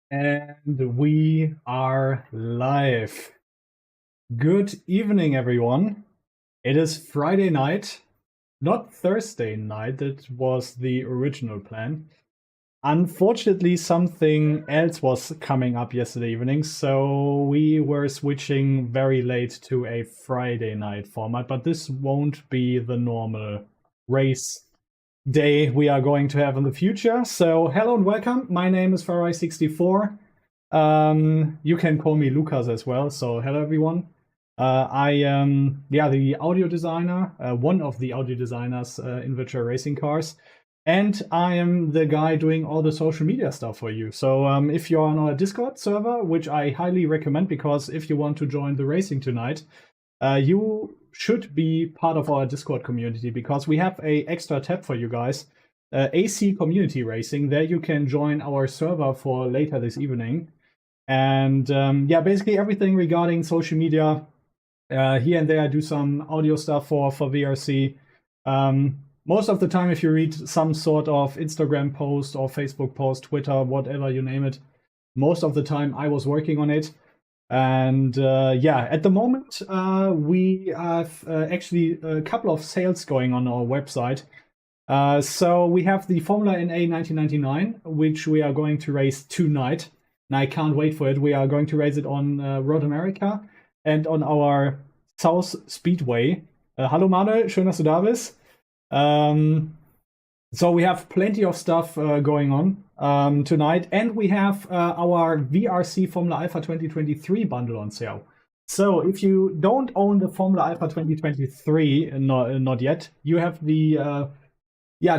And we are live. Good evening, everyone. It is Friday night, not Thursday night. That was the original plan. Unfortunately, something else was coming up yesterday evening, so we were switching very late to a Friday night format, but this won't be the normal race day we are going to have in the future. So hello and welcome. My name is Farai64. You can call me Lucas as well. So hello everyone. I am the audio designer, one of the audio designers in virtual racing cars, and I am the guy doing all the social media stuff for you. So if you're on our Discord server, which I highly recommend, because if you want to join the racing tonight, you should be part of our Discord community, because we have a extra tab for you guys, AC Community Racing. There you can join our server for later this evening. And basically everything regarding social media. Here and there I do some audio stuff for VRC. Most of the time, if you read some sort of Instagram post or Facebook post, Twitter, whatever you name it, most of the time I was working on it. And at the moment we have actually a couple of sales going on our website. So we have the Formula NA 1999, which we are going to race tonight. And I can't wait for it. We are going to race it on Road America and on our South Speedway. Hallo Manuel, schön, dass du da bist. So we have plenty of stuff going on tonight, and we have our VRC Formula Alpha 2023 bundle on sale. So if you don't own the Formula Alpha 2023, not yet, you have the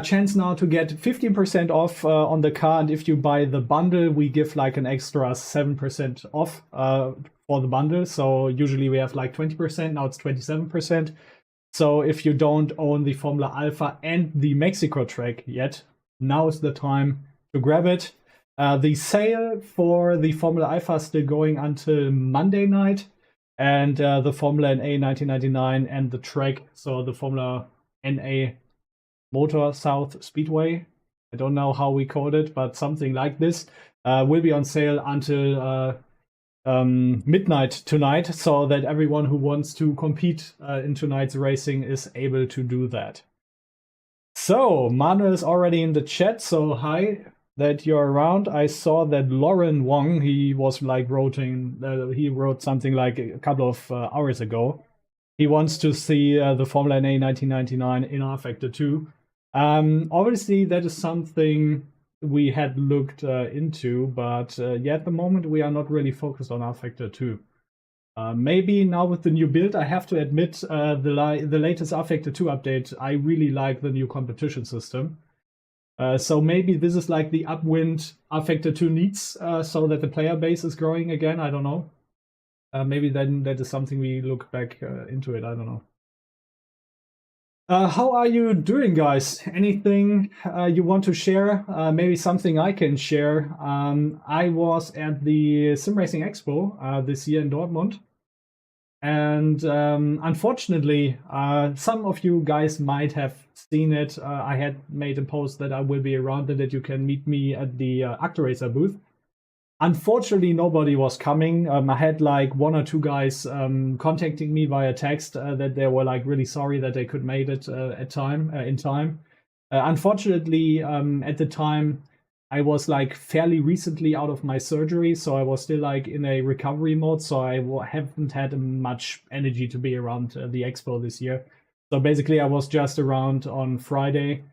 chance now to get 15% off on the car, and if you buy the bundle, we give like an extra 7% off for the bundle. So usually we have like 20%, now it's 27%. So if you don't own the Formula Alpha and the Mexico track yet, now is the time to grab it. The sale for the Formula Alpha is still going until Monday night, and the Formula NA 1999 and the track, so the Formula NA Motor South Speedway, I don't know how we code it, but something like this, will be on sale until midnight tonight, so that everyone who wants to compete in tonight's racing is able to do that. So Manuel is already in the chat, so hi that you're around. I saw that Lauren Wong, he was like he wrote something like a couple of hours ago. He wants to see the Formula NA 1999 in rFactor 2. Obviously that is something we had looked into, but at the moment we are not really focused on rFactor 2. Maybe now with the new build, I have to admit, the latest rFactor 2 update, I really like the new competition system. So maybe this is like the upwind rFactor 2 needs, so that the player base is growing again. I don't know. Maybe then that is something we look back into it. I don't know. How are you doing, guys? Anything you want to share? Maybe something I can share. I was at the Sim Racing Expo this year in Dortmund. And unfortunately, some of you guys might have seen it. I had made a post that I will be around and that you can meet me at the ActoRacer booth. Unfortunately, nobody was coming. I had like one or two guys contacting me via text that they were like really sorry that they could make it in time. Unfortunately, at the time, I was like fairly recently out of my surgery, so I was still like in a recovery mode. So I haven't had much energy to be around the expo this year. So basically, I was just around on Friday.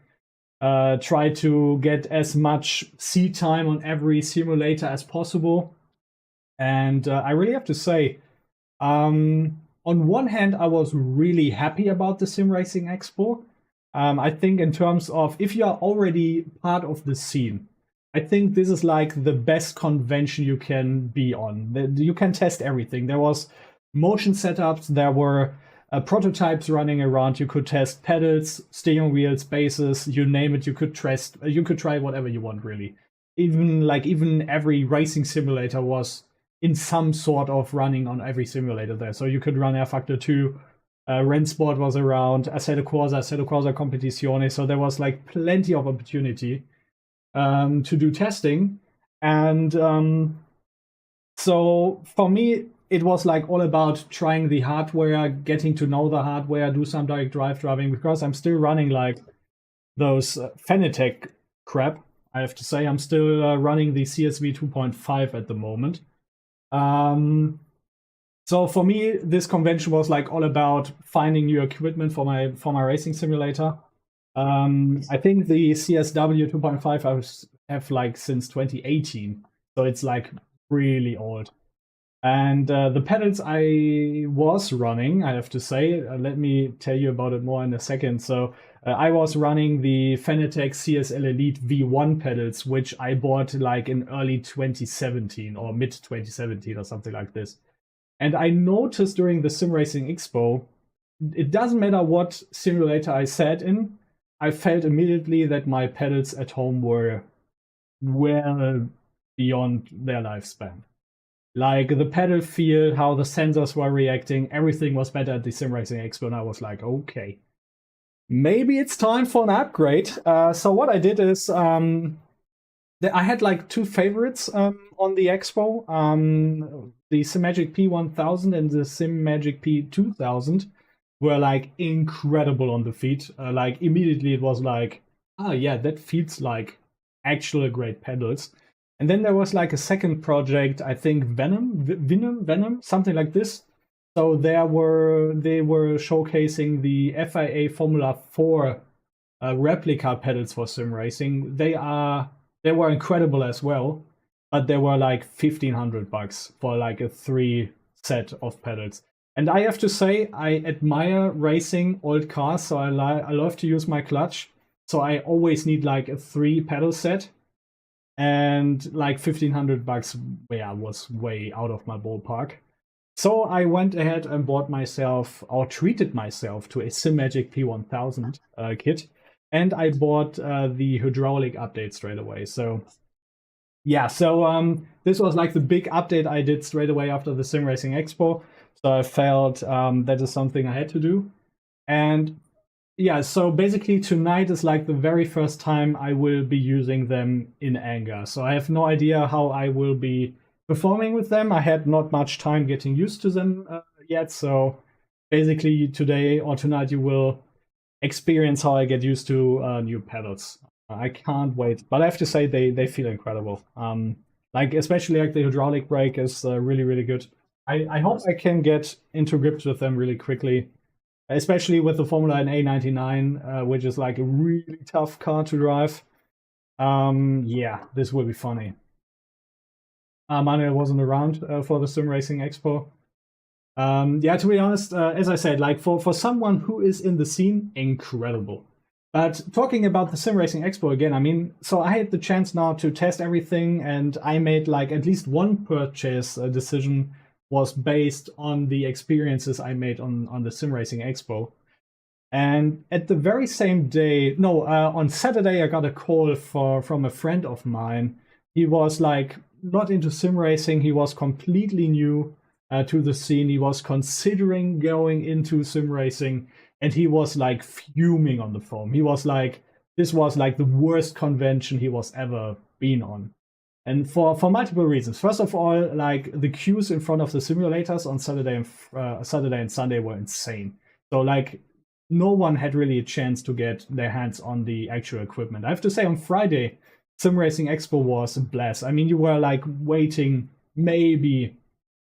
Try to get as much seat time on every simulator as possible. And I really have to say, on one hand, I was really happy about the Sim Racing Expo. I think in terms of, if you are already part of the scene, I think this is like the best convention you can be on. You can test everything. There was motion setups, there were prototypes running around. You could test pedals, steering wheels, bases, you name it. You could try whatever you want, really. Even every racing simulator was in some sort of running on every simulator there. So you could run rFactor 2. Rennsport was around, Assetto Corsa Competizione. So there was like plenty of opportunity to do testing. And so for me, it was like all about trying the hardware, getting to know the hardware, do some direct drive driving, because I'm still running like those Fanatec crap. I have to say, I'm still running the CSV 2.5 at the moment. So for me, this convention was like all about finding new equipment for my racing simulator. I think the CSW 2.5 I have like since 2018, so it's like really old. And the pedals I was running, I have to say, let me tell you about it more in a second. So I was running the Fanatec CSL Elite V1 pedals, which I bought like in early 2017 or mid 2017 or something like this. And I noticed during the Sim Racing Expo, it doesn't matter what simulator I sat in, I felt immediately that my pedals at home were well beyond their lifespan. Like the pedal feel, how the sensors were reacting, everything was better at the Sim Racing Expo, and I was like, okay, maybe it's time for an upgrade. So what I did is, I had like two favorites on the Expo, the Simagic P1000 and the Simagic P2000 were like incredible on the feet. Like immediately it was like, ah, yeah, that feels like actual great pedals. And then there was like a second project, I think Venom, something like this. So they were showcasing the FIA Formula 4 replica pedals for sim racing. They were incredible as well, but they were like $1,500 for like a 3 set of pedals. And I have to say, I admire racing old cars, so I love to use my clutch. So I always need like a 3 pedal set. And like $1,500, yeah, was way out of my ballpark. So I went ahead and bought myself, or treated myself to a Simagic P1000 kit. And I bought the hydraulic update straight away. So yeah, so this was like the big update I did straight away after the Sim Racing Expo. So I felt that is something I had to do. And yeah, so basically tonight is like the very first time I will be using them in anger. So I have no idea how I will be performing with them. I had not much time getting used to them yet. So basically today or tonight you will experience how I get used to new pedals. I can't wait. But I have to say they feel incredible. Like especially like the hydraulic brake is really, really good. I hope I can get into grips with them really quickly. Especially with the Formula N A99, which is like a really tough car to drive. Yeah, this will be funny. Manuel wasn't around for the Sim Racing Expo. Yeah, to be honest, as I said, like for someone who is in the scene, incredible. But talking about the Sim Racing Expo again, I mean, so I had the chance now to test everything, and I made like at least one purchase decision was based on the experiences I made on the Sim Racing Expo. And at the very same day, no, on Saturday, I got a call from a friend of mine. He was like not into sim racing. He was completely new to the scene. He was considering going into sim racing, and he was like fuming on the phone. He was like, this was like the worst convention he was ever been on. And for multiple reasons. First of all, like the queues in front of the simulators on Saturday and Sunday were insane. So like no one had really a chance to get their hands on the actual equipment. I have to say on Friday, Sim Racing Expo was a blast. I mean, you were like waiting maybe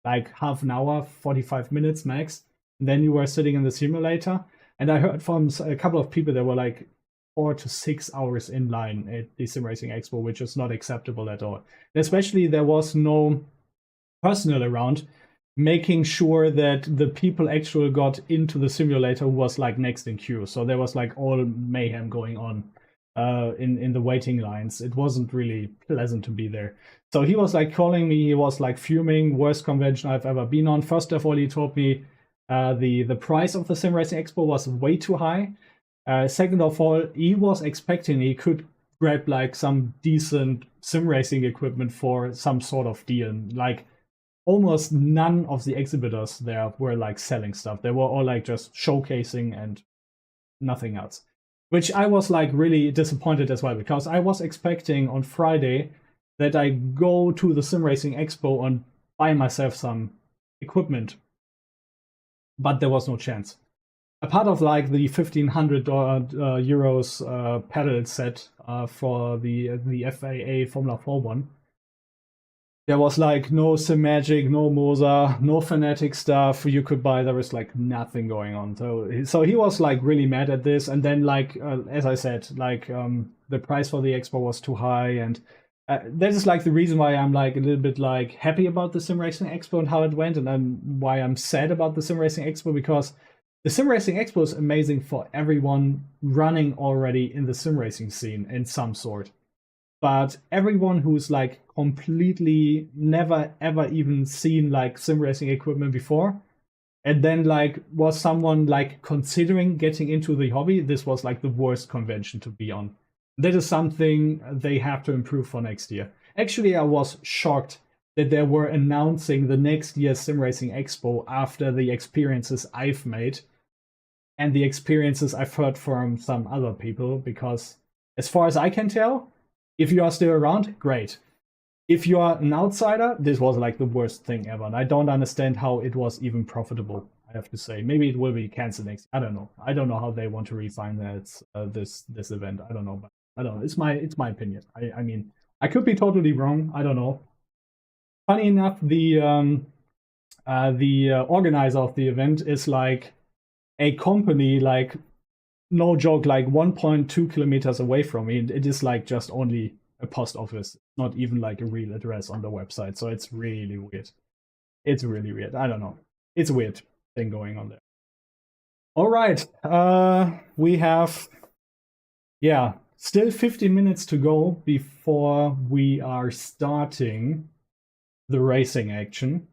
like half an hour, 45 minutes max. And then you were sitting in the simulator. And I heard from a couple of people that were like 4 to 6 hours in line at the Sim Racing Expo, which is not acceptable at all. And especially there was no personnel around making sure that the people actually got into the simulator who was like next in queue. So there was like all mayhem going on in the waiting lines. It wasn't really pleasant to be there. So he was like calling me, he was like fuming, worst convention I've ever been on. First of all, he told me the price of the Sim Racing Expo was way too high. Second of all, he was expecting he could grab like some decent sim racing equipment for some sort of deal. Like almost none of the exhibitors there were like selling stuff. They were all like just showcasing and nothing else. Which I was like really disappointed as well, because I was expecting on Friday that I go to the Sim Racing Expo and buy myself some equipment, but there was no chance. A part of like the €1,500 pedal set for the FIA Formula 4 one. There was like no Simagic, no Moza, no Fanatic stuff you could buy. There was like nothing going on. So he was like really mad at this. And then like as I said, like the price for the Expo was too high, and that is like the reason why I'm like a little bit like happy about the Sim Racing Expo and how it went, and why I'm sad about the Sim Racing Expo, because the Sim Racing Expo is amazing for everyone running already in the sim racing scene in some sort. But everyone who's like completely never ever even seen like sim racing equipment before, and then like was someone like considering getting into the hobby, this was like the worst convention to be on. That is something they have to improve for next year. Actually, I was shocked that they were announcing the next year's Sim Racing Expo after the experiences I've made and the experiences I've heard from some other people, because as far as I can tell, if you are still around, great. If you are an outsider, this was like the worst thing ever. And I don't understand how it was even profitable, I have to say. Maybe it will be canceled next. I don't know. I don't know how they want to refinance this event. I don't know. But I don't know. It's my opinion. I mean, I could be totally wrong. I don't know. Funny enough, the organizer of the event is like a company, like no joke, like 1.2 kilometers away from me. It is like just only a post office, not even like a real address on the website. So it's really weird. It's really weird. I don't know. It's a weird thing going on there. All right. We have, still 15 minutes to go before we are starting the racing action.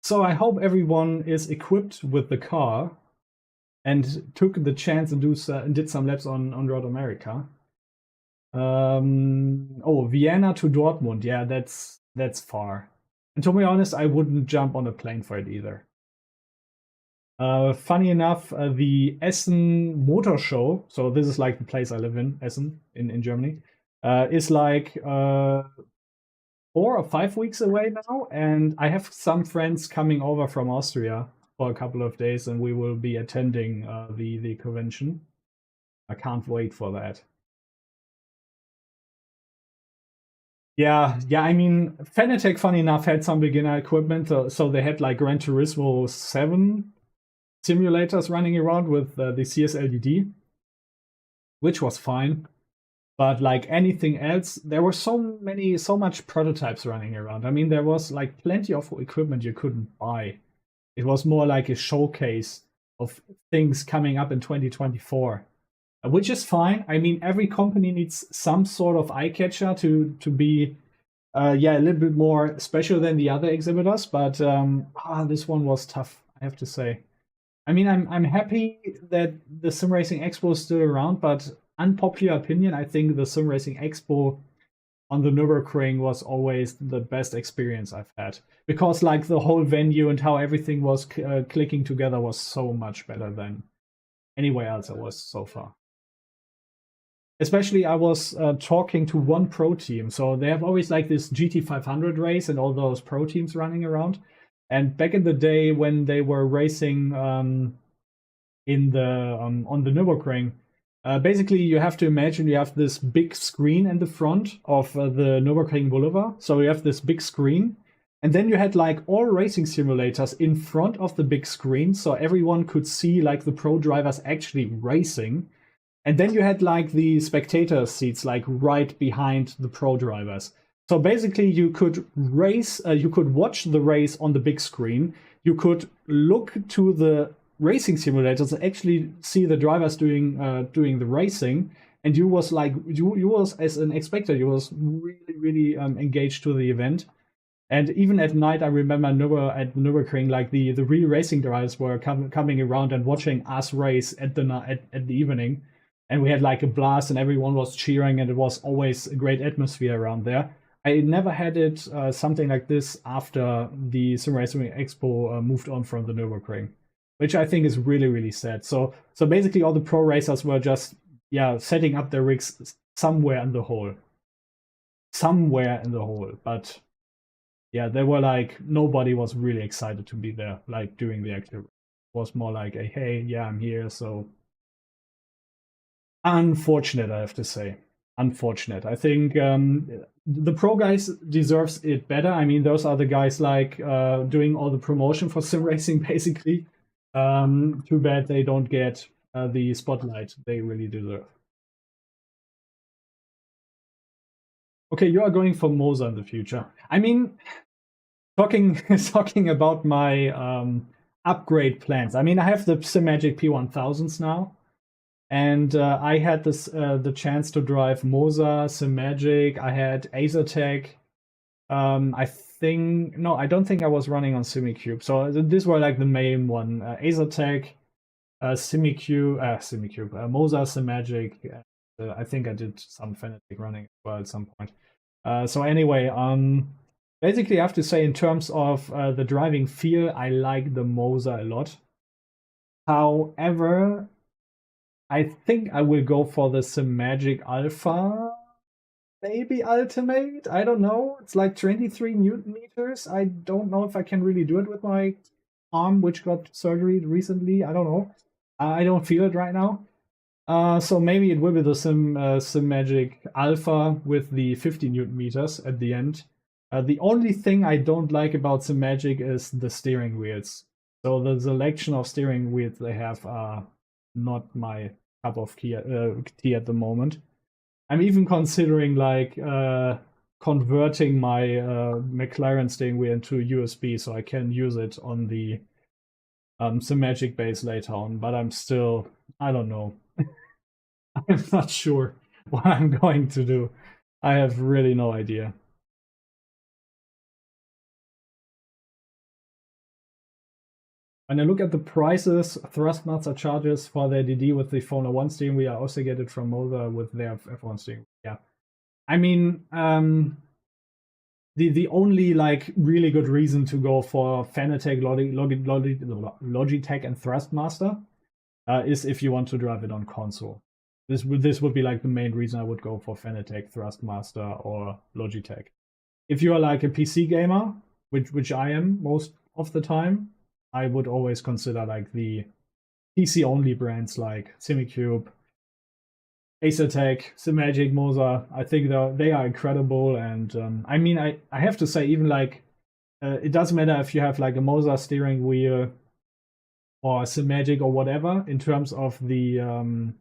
So I hope everyone is equipped with the car and took the chance and did some laps on Road America. Vienna to Dortmund. Yeah, that's far. And to be honest, I wouldn't jump on a plane for it either. Funny enough, the Essen Motor Show, so this is like the place I live in, Essen, in Germany, is like 4 or 5 weeks away now, and I have some friends coming over from Austria for a couple of days, and we will be attending the convention. I can't wait for that. Yeah. I mean, Fanatec, funny enough, had some beginner equipment, so they had like Gran Turismo 7 simulators running around with the CSLDD, which was fine. But like anything else, there were so much prototypes running around. I mean, there was like plenty of equipment you couldn't buy. It was more like a showcase of things coming up in 2024, which is fine. I mean, every company needs some sort of eye catcher to be a little bit more special than the other exhibitors. But this one was tough, I have to say. I mean, I'm happy that the Sim Racing Expo is still around, but unpopular opinion, I think the Sim Racing Expo on the Nürburgring was always the best experience I've had, because like the whole venue and how everything was clicking together was so much better than anywhere else I was so far. Especially I was talking to one pro team, so they have always like this GT500 race and all those pro teams running around. And back in the day when they were racing in the on the Nürburgring, basically you have to imagine you have this big screen in the front of the Nürburgring Boulevard. So you have this big screen, and then you had like all racing simulators in front of the big screen, so everyone could see like the pro drivers actually racing. And then you had like the spectator seats like right behind the pro drivers. So basically, you could race, you could watch the race on the big screen. You could look to the racing simulators and actually see the drivers doing the racing. And you was like, you was as an spectator, you was really engaged to the event. And even at night, I remember at Nürburgring, like the real racing drivers were coming around and watching us race at the evening. And we had like a blast, and everyone was cheering, and it was always a great atmosphere around there. I never had it something like this after the Sim Racing Expo moved on from the Nürburgring, which I think is really sad. So basically, all the pro racers were just setting up their rigs somewhere in the hole. Somewhere in the hole. But yeah, they were like, nobody was really excited to be there, like during the active. It was more like a, hey, yeah, I'm here. So unfortunate, I have to say. Unfortunate. I think the pro guys deserves it better. I mean, those are the guys like doing all the promotion for sim racing, basically. Too bad they don't get the spotlight they really deserve. Okay, you are going for Moza in the future. I mean, talking about my upgrade plans. I mean, I have the Simagic P1000s now, and I had this the chance to drive Moza, Simagic. I had Acertech. I think no, I don't think I was running on SimiCube. So these were like the main one: Acertech, SimiCube, Moza, Simagic. I think I did some Fnatic running as well at some point. So anyway, basically, I have to say, in terms of the driving feel, I like the Moza a lot. However, I think I will go for the Simagic Alpha, maybe Ultimate. I don't know. It's like 23 Newton meters. I don't know if I can really do it with my arm, which got surgery recently. I don't know. I don't feel it right now. So maybe it will be the Simagic Alpha with the 50 Newton meters at the end. The only thing I don't like about Simagic is the steering wheels. So the selection of steering wheels they have are not my cup of tea at the moment. I'm even considering like converting my McLaren steering wheel into USB so I can use it on the Simagic base later on. But I'm still, I don't know. I'm not sure what I'm going to do. I have really no idea. When I look at the prices, Thrustmaster charges for their DD with the Formula 1 steering wheel, I also get it from Moza with their F1 steering wheel. Yeah. I mean, the only like really good reason to go for Fanatec, Logitech, and Thrustmaster is if you want to drive it on console. This would be like the main reason I would go for Fanatec, Thrustmaster, or Logitech. If you are like a PC gamer, which I am most of the time, I would always consider like the PC only brands like SimiCube, Acertech, Simagic, Moza. I think they are incredible, and I mean, I have to say, even like it doesn't matter if you have like a Moza steering wheel or Simagic or whatever in terms of the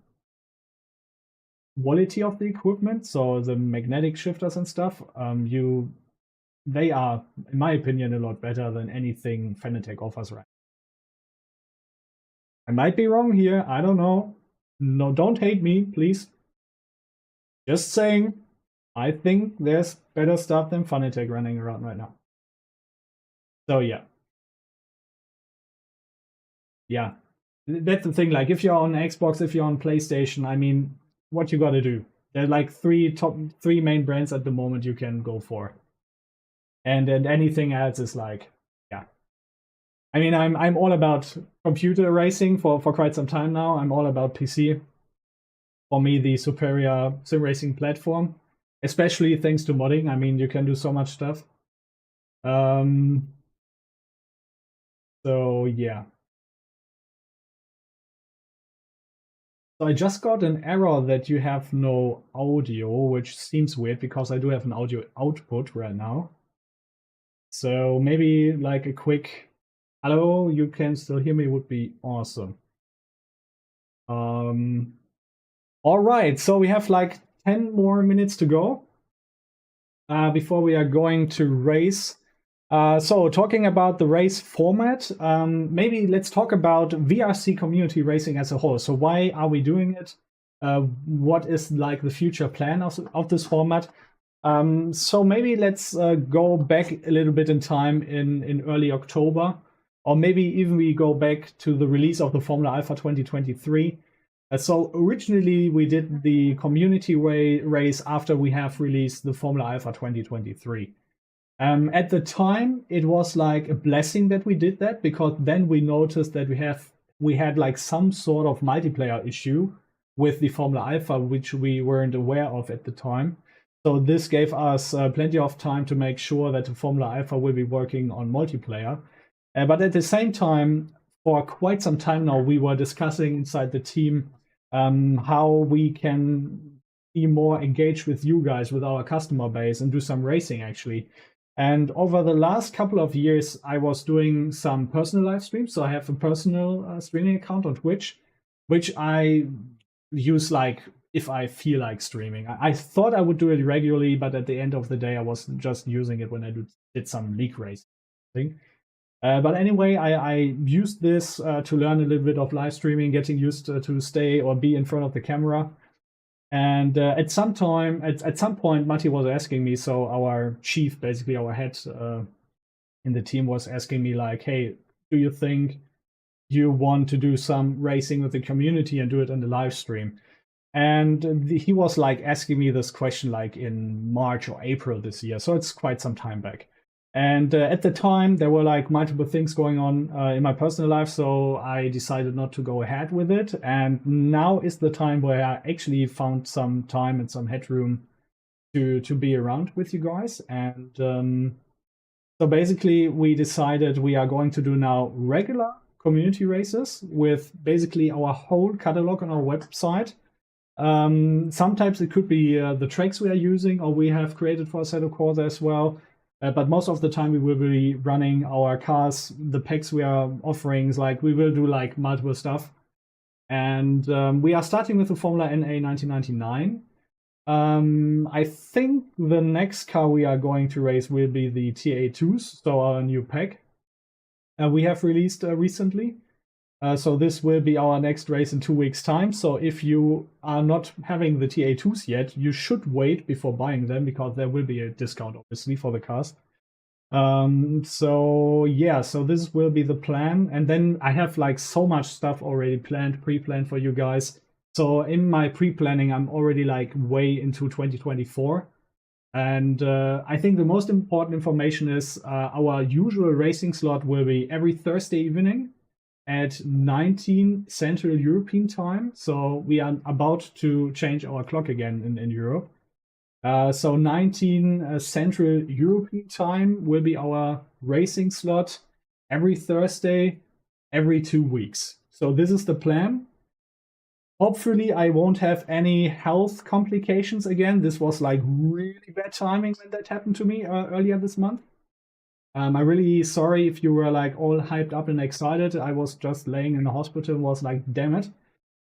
quality of the equipment, so the magnetic shifters and stuff. They are, in my opinion, a lot better than anything Fanatec offers right now. I might be wrong here. I don't know. No, don't hate me, please. Just saying, I think there's better stuff than Fanatec running around right now. So yeah. Yeah. That's the thing. Like, if you're on Xbox, if you're on PlayStation, I mean, what you gotta do? There are like three main brands at the moment you can go for. And then anything else is like, yeah. I mean, I'm all about computer racing for quite some time now. I'm all about PC. For me, the superior sim racing platform, especially thanks to modding. I mean, you can do so much stuff. So yeah. So I just got an error that you have no audio, which seems weird because I do have an audio output right now. So maybe like a quick hello, you can still hear me would be awesome. All right, so we have like 10 more minutes to go before we are going to race. So talking about the race format, maybe let's talk about VRC community racing as a whole. So why are we doing it? What is like the future plan of this format? So maybe let's go back a little bit in time in early October, or maybe even we go back to the release of the Formula Alpha 2023. So originally we did the community race after we have released the Formula Alpha 2023. At the time, it was like a blessing that we did that, because then we noticed that we had like some sort of multiplayer issue with the Formula Alpha, which we weren't aware of at the time. So this gave us plenty of time to make sure that the Formula Alpha will be working on multiplayer. But at the same time, for quite some time now, we were discussing inside the team how we can be more engaged with you guys, with our customer base, and do some racing actually. And over the last couple of years, I was doing some personal live streams. So I have a personal streaming account on Twitch, which I use like if I feel like streaming. I thought I would do it regularly, but at the end of the day, I was just using it when I did some league racing. But anyway, I used this to learn a little bit of live streaming, getting used to stay or be in front of the camera. And at some point, Matti was asking me, so our chief, basically our head in the team, was asking me like, hey, do you think you want to do some racing with the community and do it on the live stream? And he was like asking me this question like in March or April this year. So it's quite some time back. And at the time, there were like multiple things going on in my personal life, so I decided not to go ahead with it. And now is the time where I actually found some time and some headroom to be around with you guys. And so basically, we decided we are going to do now regular community races with basically our whole catalog on our website. Sometimes it could be the tracks we are using or we have created for Assetto Corsa as well. But most of the time we will be running our cars, the packs we are offering, like we will do like multiple stuff. And we are starting with the Formula NA 1999. I think the next car we are going to race will be the TA2s, so our new pack we have released recently. So this will be our next race in 2 weeks' time. So if you are not having the TA2s yet, you should wait before buying them because there will be a discount, obviously, for the cars. So yeah, so this will be the plan. And then I have like so much stuff already planned, pre-planned for you guys. So in my pre-planning, I'm already like way into 2024. And I think the most important information is our usual racing slot will be every Thursday evening at 19 Central European time. So we are about to change our clock again in Europe. So 19 Central European time will be our racing slot every Thursday, every 2 weeks. So this is the plan. Hopefully I won't have any health complications again. This was like really bad timing when that happened to me earlier this month. I'm really sorry if you were like all hyped up and excited. I was just laying in the hospital and was like, damn it,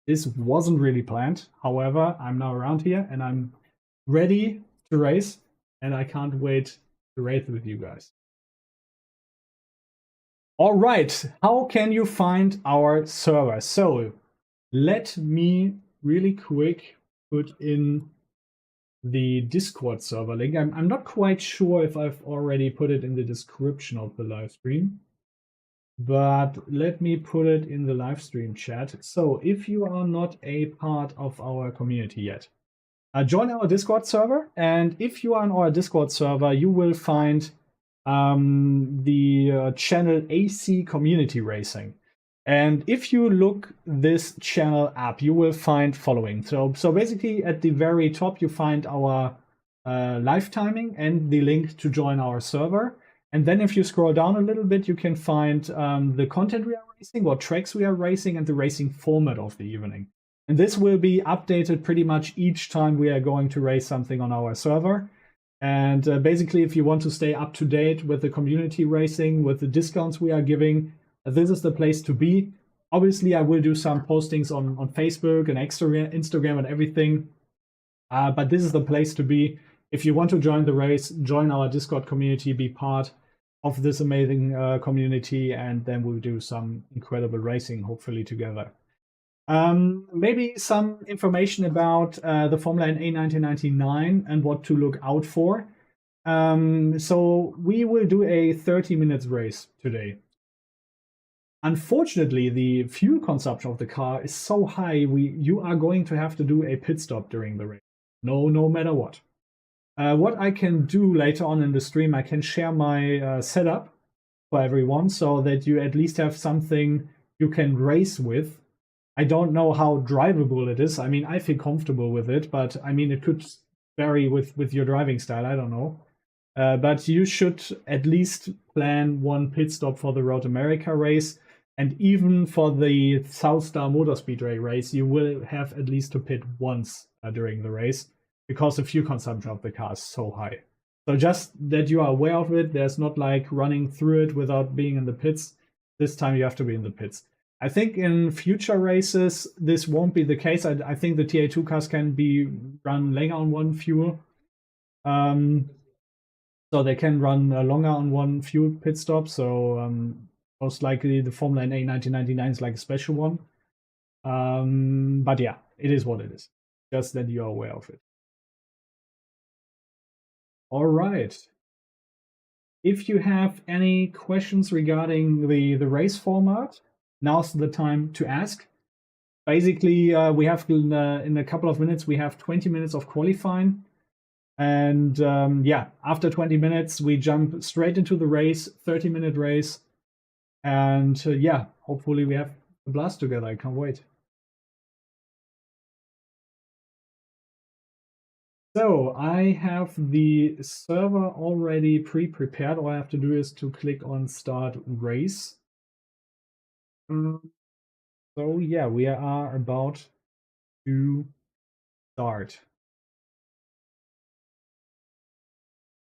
this wasn't really planned. However, I'm now around here and I'm ready to race and I can't wait to race with you guys. All right, how can you find our server? So let me really quick put in the Discord server link. I'm not quite sure if I've already put it in the description of the live stream, but let me put it in the live stream chat. So if you are not a part of our community yet, join our Discord server. And if you are on our Discord server, you will find the channel AC Community Racing. And if you look this channel up, you will find following. So basically at the very top, you find our live timing and the link to join our server. And then if you scroll down a little bit, you can find the content we are racing, what tracks we are racing, and the racing format of the evening. And this will be updated pretty much each time we are going to race something on our server. And basically, if you want to stay up to date with the community racing, with the discounts we are giving, this is the place to be. Obviously, I will do some postings on Facebook and Instagram and everything. But this is the place to be. If you want to join the race, join our Discord community, be part of this amazing community, and then we'll do some incredible racing, hopefully together. Maybe some information about the Formula NA 1999 and what to look out for. So we will do a 30 minutes race today. Unfortunately, the fuel consumption of the car is so high, you are going to have to do a pit stop during the race. No matter what. What I can do later on in the stream, I can share my setup for everyone so that you at least have something you can race with. I don't know how drivable it is. I mean, I feel comfortable with it, but I mean, it could vary with your driving style. I don't know. But you should at least plan one pit stop for the Road America race. And even for the South Star Motor Speedway race, you will have at least to pit once during the race because the fuel consumption of the car is so high. So just that you are aware of it, there's not like running through it without being in the pits. This time you have to be in the pits. I think in future races, this won't be the case. I think the TA2 cars can be run longer on one fuel. So they can run longer on one fuel pit stop. So most likely the Formula NA 1999 is like a special one. But yeah, it is what it is. Just that you're aware of it. All right. If you have any questions regarding the race format, now's the time to ask. Basically, we have in a couple of minutes, we have 20 minutes of qualifying. And yeah, after 20 minutes, we jump straight into the race, 30-minute race. And yeah, hopefully we have a blast together. I can't wait. So I have the server already pre-prepared. All I have to do is to click on Start Race. So yeah, we are about to start.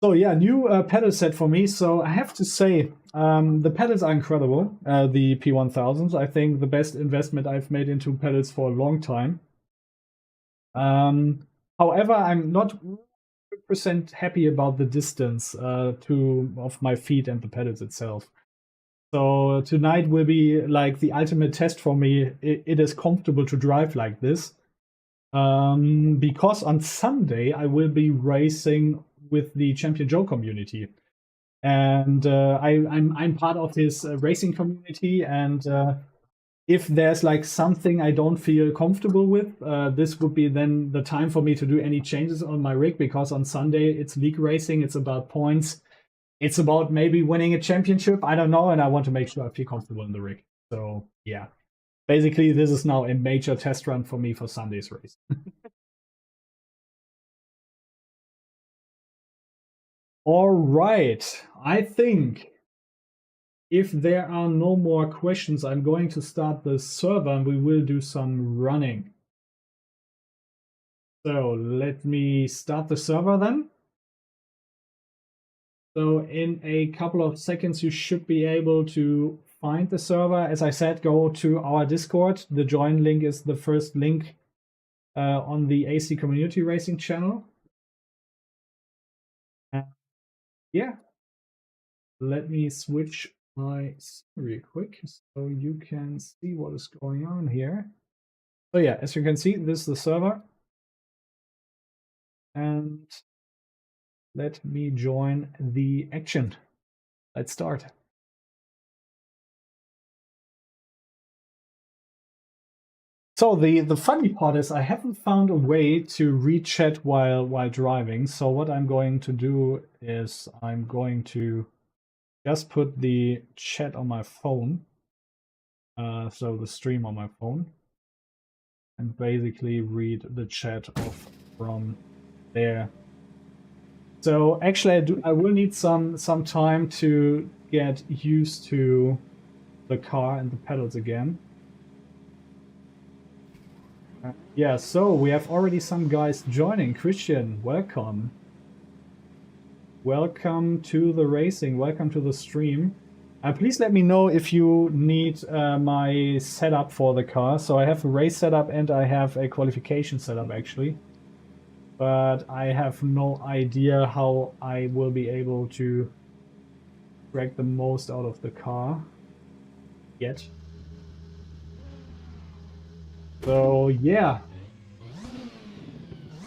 So yeah, new pedal set for me. So I have to say, the pedals are incredible. The P1000s, I think the best investment I've made into pedals for a long time. However, I'm not 100% happy about the distance of my feet and the pedals itself. So tonight will be like the ultimate test for me. It is comfortable to drive like this. Because on Sunday I will be racing with the Champion Joe community, and I'm part of this racing community. And if there's like something I don't feel comfortable with, this would be then the time for me to do any changes on my rig, because on Sunday it's league racing, it's about points, it's about maybe winning a championship, I don't know, and I want to make sure I feel comfortable in the rig. So yeah, basically this is now a major test run for me for Sunday's race. All right, I think if there are no more questions, I'm going to start the server and we will do some running. So let me start the server then. So in a couple of seconds, you should be able to find the server. As I said, go to our Discord. The join link is the first link on the AC Community Racing channel. Yeah, let me switch my screen quick so you can see what is going on here. So yeah, as you can see, this is the server. And let me join the action. Let's start. So the funny part is I haven't found a way to read chat while driving. So what I'm going to do is I'm going to just put the chat on my phone. So the stream on my phone. And basically read the chat off from there. So actually I will need some time to get used to the car and the pedals again. Yeah, so we have already some guys joining. Christian, welcome. Welcome to the racing, welcome to the stream. Please let me know if you need my setup for the car. So I have a race setup and I have a qualification setup actually. But I have no idea how I will be able to drag the most out of the car yet. So yeah.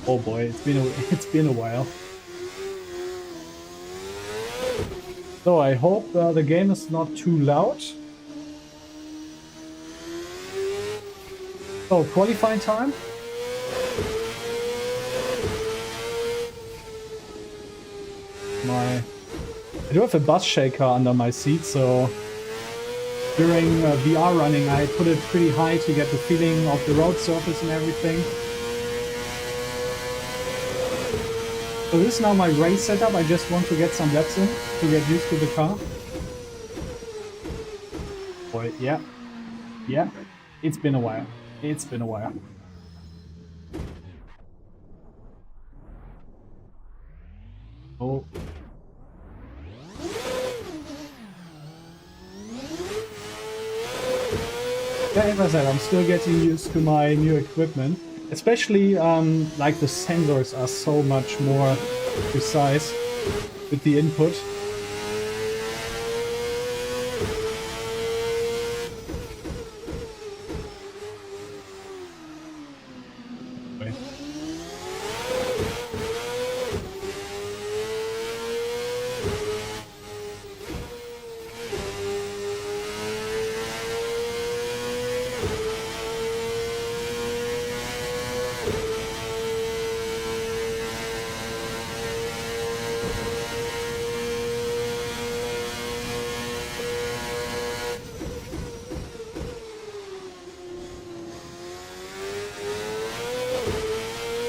Oh boy, it's been a while. So I hope the game is not too loud. So qualifying time. I do have a bus shaker under my seat, so during VR running, I put it pretty high to get the feeling of the road surface and everything. So this is now my race setup. I just want to get some laps in to get used to the car. Boy, yeah. Yeah. It's been a while. It's been a while. Oh. Yeah, as I said, I'm still getting used to my new equipment. Especially, like the sensors are so much more precise with the input. Wait.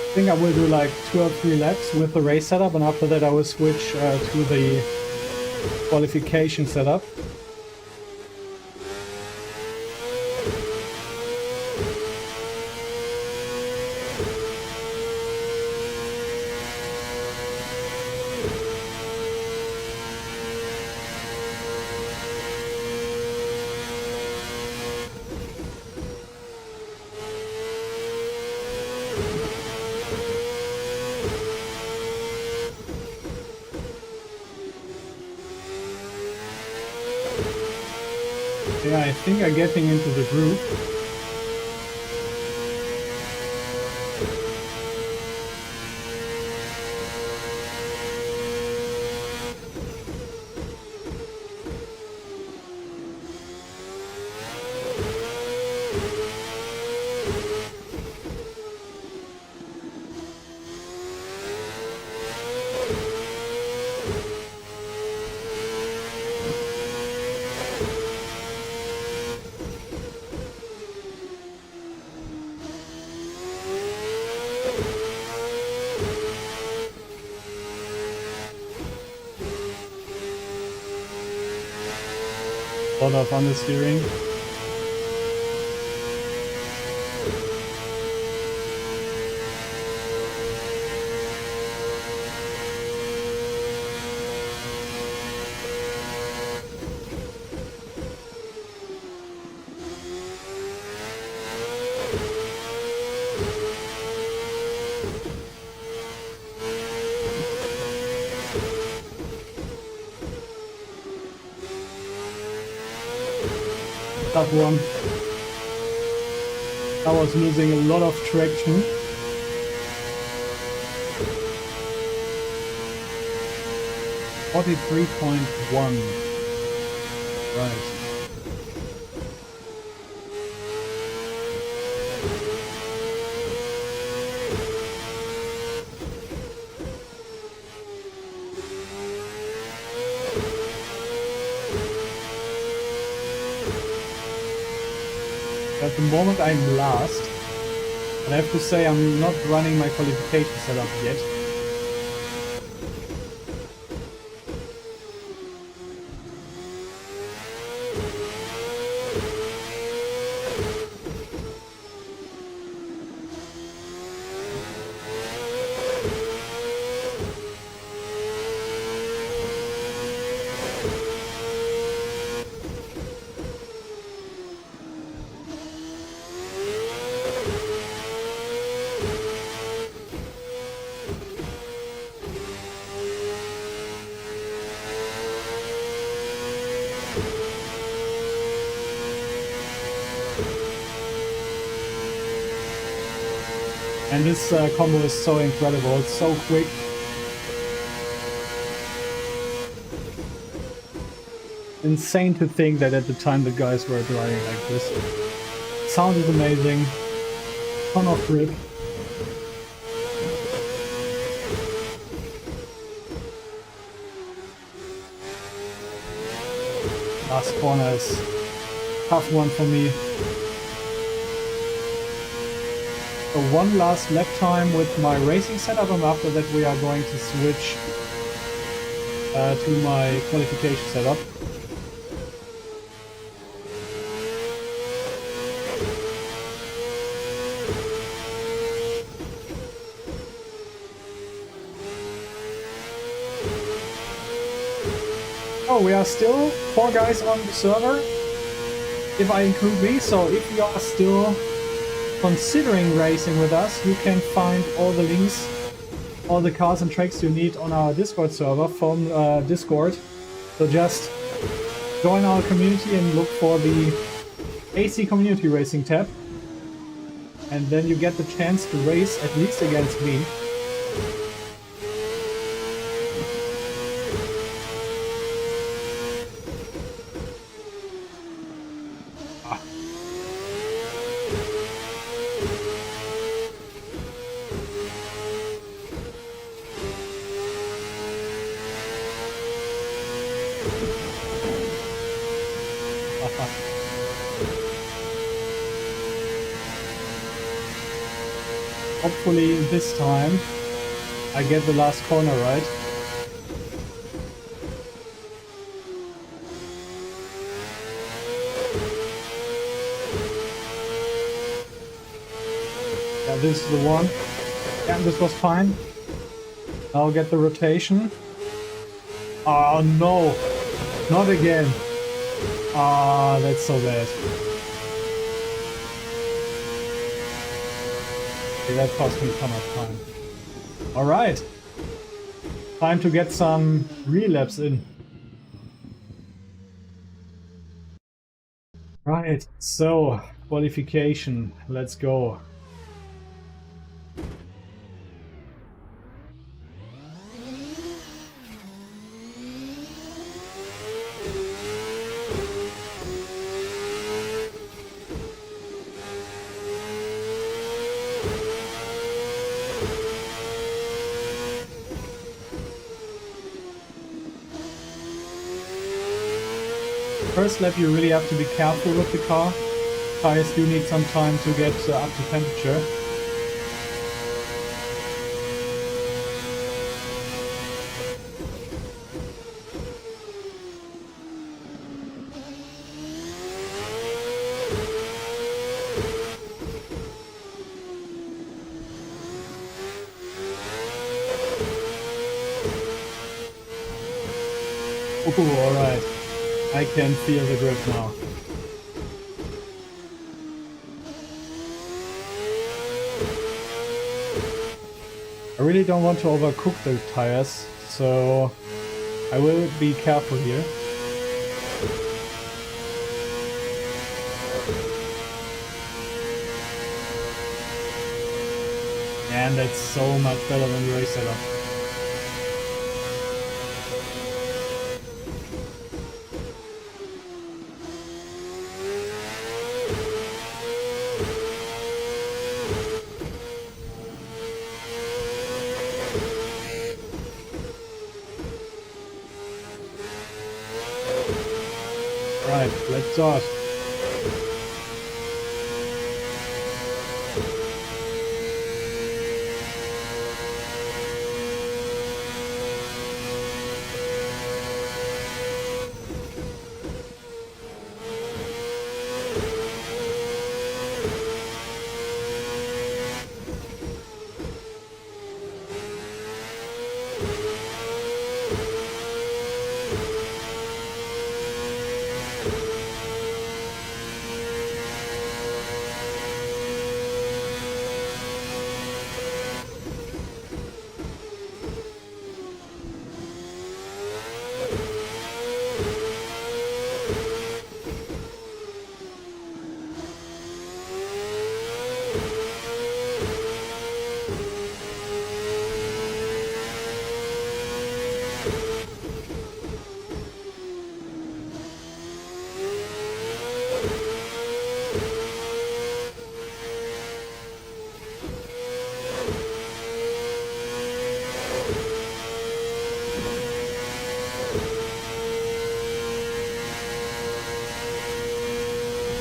I think I will do like 2 or 3 laps with the race setup, and after that I will switch to the qualification setup. Yeah, I think I'm getting into the groove. A lot of understeering. That one. I was losing a lot of traction. $43.1. Right. At the moment I'm last, and I have to say I'm not running my qualification setup yet. And this combo is so incredible, it's so quick. Insane to think that at the time the guys were driving like this. Sound is amazing, ton of grip. Last corner is tough one for me. So one last lap time with my racing setup, and after that we are going to switch to my qualification setup. Oh, we are still 4 guys on the server, if I include me, so if you are still considering racing with us, you can find all the links, all the cars and tracks you need on our Discord server from Discord. So just join our community and look for the AC Community Racing tab, and then you get the chance to race at least against me. Hopefully this time I get the last corner right. Yeah, this is the one. Yeah, this was fine. I'll get the rotation. Oh no, not again. Ah, that's so bad. Okay, that cost me a ton of time. Alright. Time to get some relaps in. Right, so qualification. Let's go. First lap you really have to be careful with the car. Tires do need some time to get up to temperature. Ooh, alright. I can feel the grip now. I really don't want to overcook the tires, so I will be careful here. And that's so much better than the race setup. Right, let's start.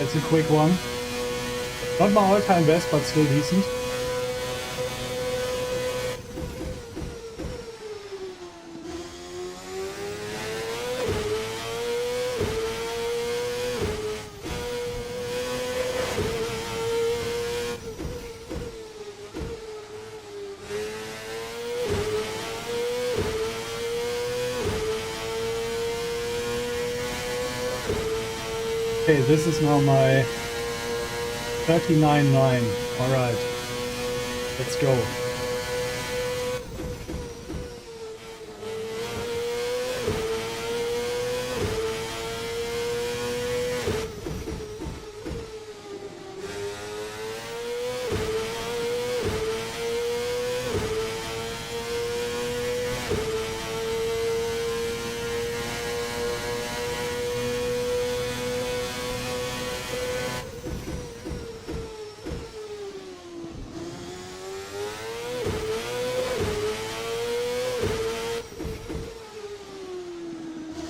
That's a quick one. Not my all-time best, but still decent. Okay, this is now my 39.9. Alright. Let's go.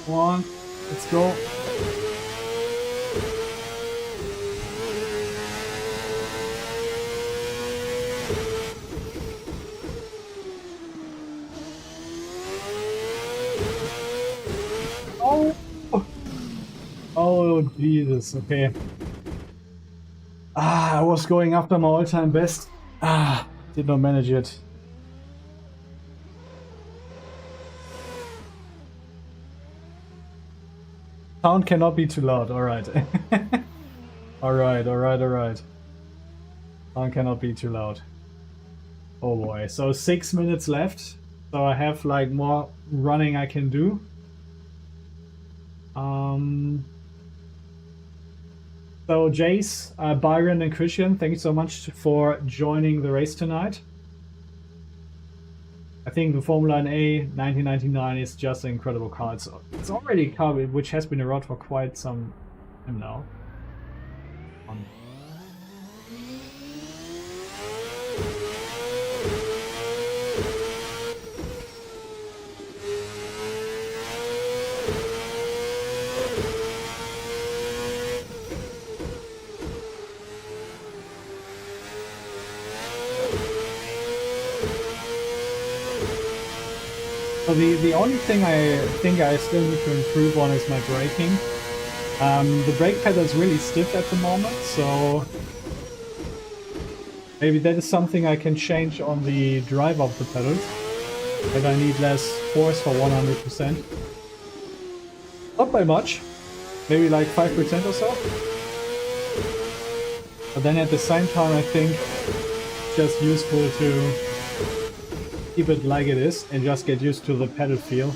Come on, let's go. Oh! Oh, Jesus, okay. I was going after my all-time best. Did not manage it. Sound cannot be too loud, alright. Alright. Sound cannot be too loud. Oh boy, so 6 minutes left. So I have like more running I can do. So Jace, Byron and Christian, thank you so much for joining the race tonight. I think the Formula A 1999 is just an incredible car. It's already a car which has been around for quite some time now. So the only thing I think I still need to improve on is my braking. The brake pedal is really stiff at the moment, so maybe that is something I can change on the drive of the pedals. That I need less force for 100%. Not by much, maybe like 5% or so. But then at the same time I think it's just useful to keep it like it is and just get used to the pedal feel.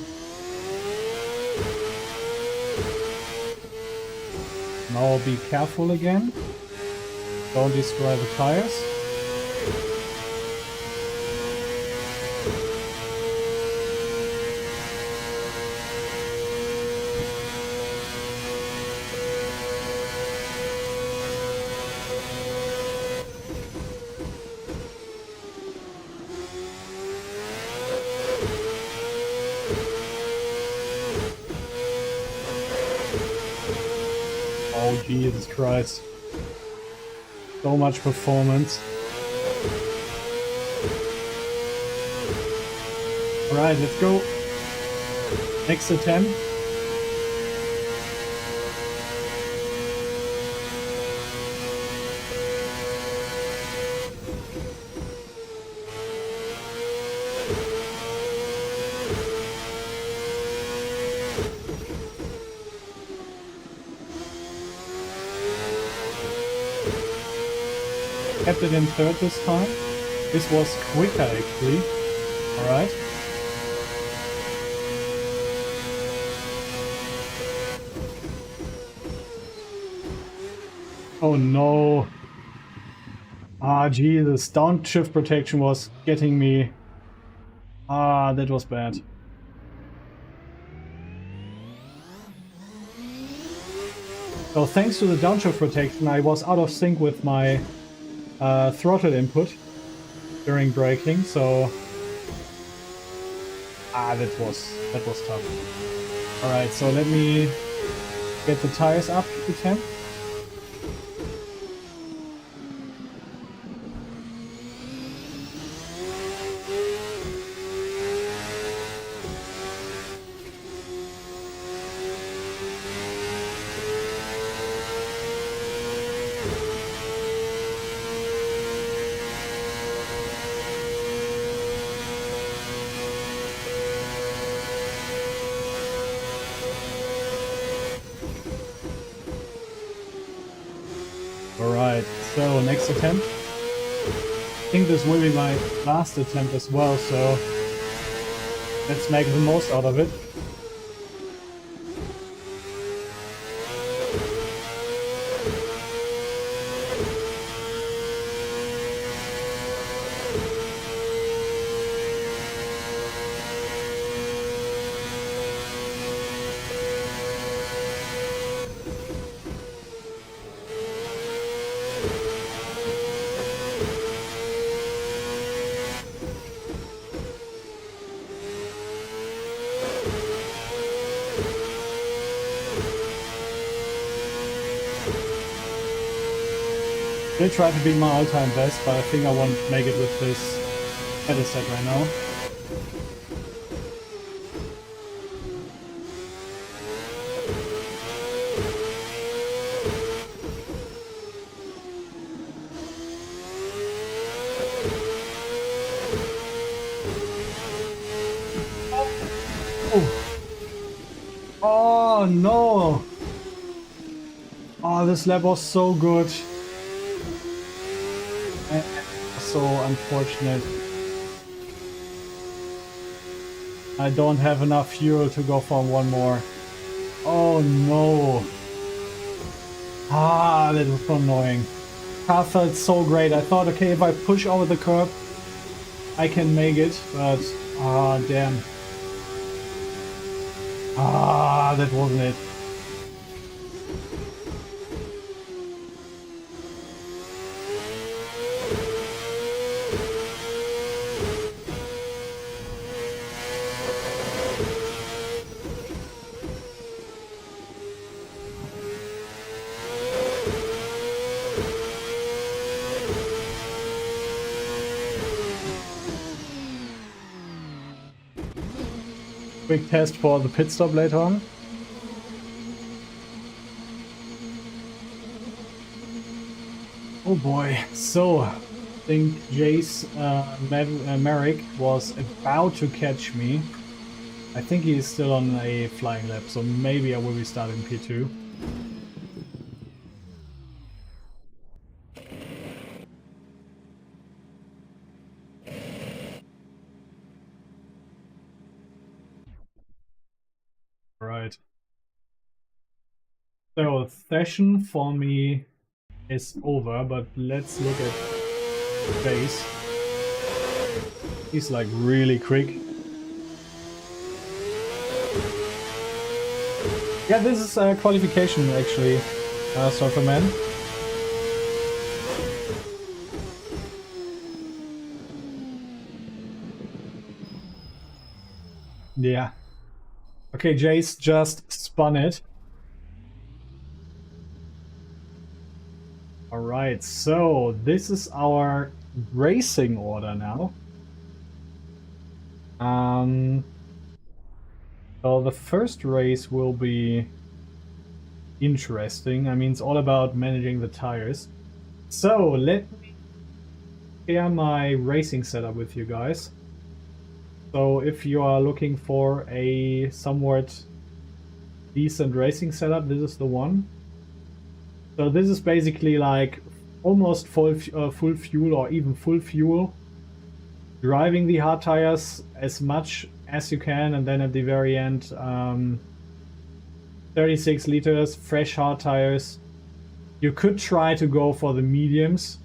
Now be careful again. Don't destroy the tires. Oh Jesus Christ. So much performance. Alright, let's go. Next attempt. Kept it in third this time. This was quicker actually. Alright. Oh no. Jesus. Downshift protection was getting me. That was bad. So thanks to the downshift protection I was out of sync with my throttle input during braking, so that was tough. Alright, so let me get the tires up to temp. Alright, so next attempt. I think this will be my last attempt as well, so let's make the most out of it. I try to beat my all-time best, but I think I won't make it with this pedal set right now. Oh no! Oh, this lap was so good. So unfortunate. I don't have enough fuel to go for one more. Oh no. Ah, that was so annoying. Car felt so great. I thought, okay, if I push over the curb, I can make it, but ah, damn. Ah, that wasn't it. Quick test for the pit stop later on. Oh boy, so I think Jace Merrick was about to catch me. I think he is still on a flying lap, so maybe I will be starting P2. Right. So session for me is over, but let's look at Jace. He's like really quick. Yeah, this is a qualification actually, Surferman. Yeah. Okay, Jace just spun it. Alright, so this is our racing order now. So the first race will be interesting. I mean, it's all about managing the tires. So let me share my racing setup with you guys. So if you are looking for a somewhat decent racing setup, this is the one. So this is basically like almost full fuel or even full fuel. Driving the hard tires as much as you can, and then at the very end 36 liters fresh hard tires. You could try to go for the mediums,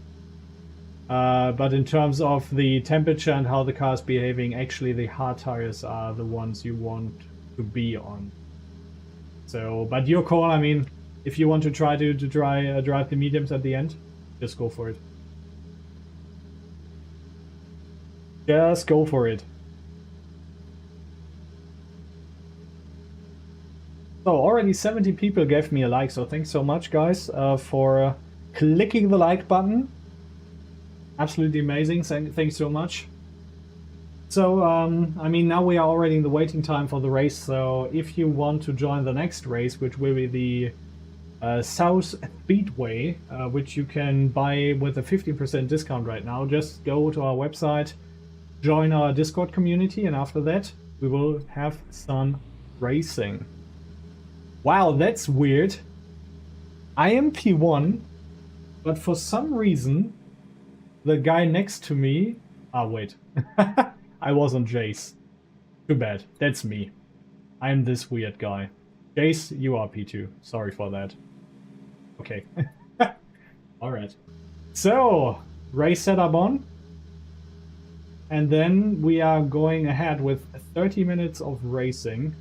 but in terms of the temperature and how the car is behaving, actually the hard tires are the ones you want to be on. So, but your call. I mean, if you want to try to drive the mediums at the end, just go for it. Just go for it. So already 70 people gave me a like, so thanks so much guys for clicking the like button. Absolutely amazing, thanks so much. So, I mean, now we are already in the waiting time for the race, so if you want to join the next race, which will be the South Speedway, which you can buy with a 15% discount right now, just go to our website, join our Discord community, and after that we will have some racing. Wow, that's weird. I am P1 But for some reason, the guy next to me... Ah, wait. I was on Jace. Too bad. That's me. I'm this weird guy. Jace, you are P2. Sorry for that. Okay. Alright. So, race setup on. And then we are going ahead with 30 minutes of racing.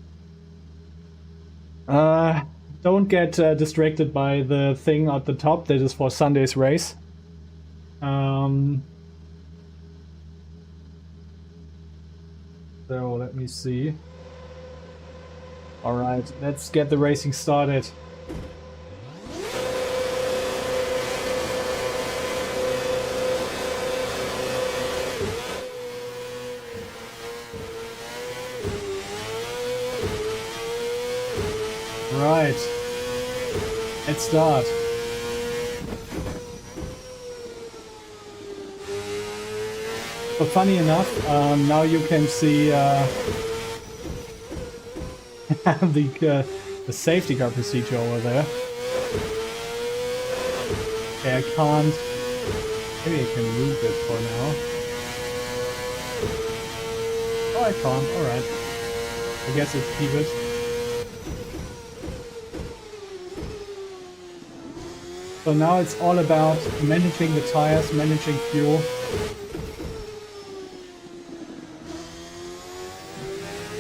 Don't get distracted by the thing at the top. That is for Sunday's race. So let me see. Alright, let's get the racing started. Right, let's start. But funny enough, now you can see the safety car procedure over there. Okay, I can't. Maybe I can move it for now. Oh, I can't. Alright. I guess it's keep it. So now it's all about managing the tires, managing fuel.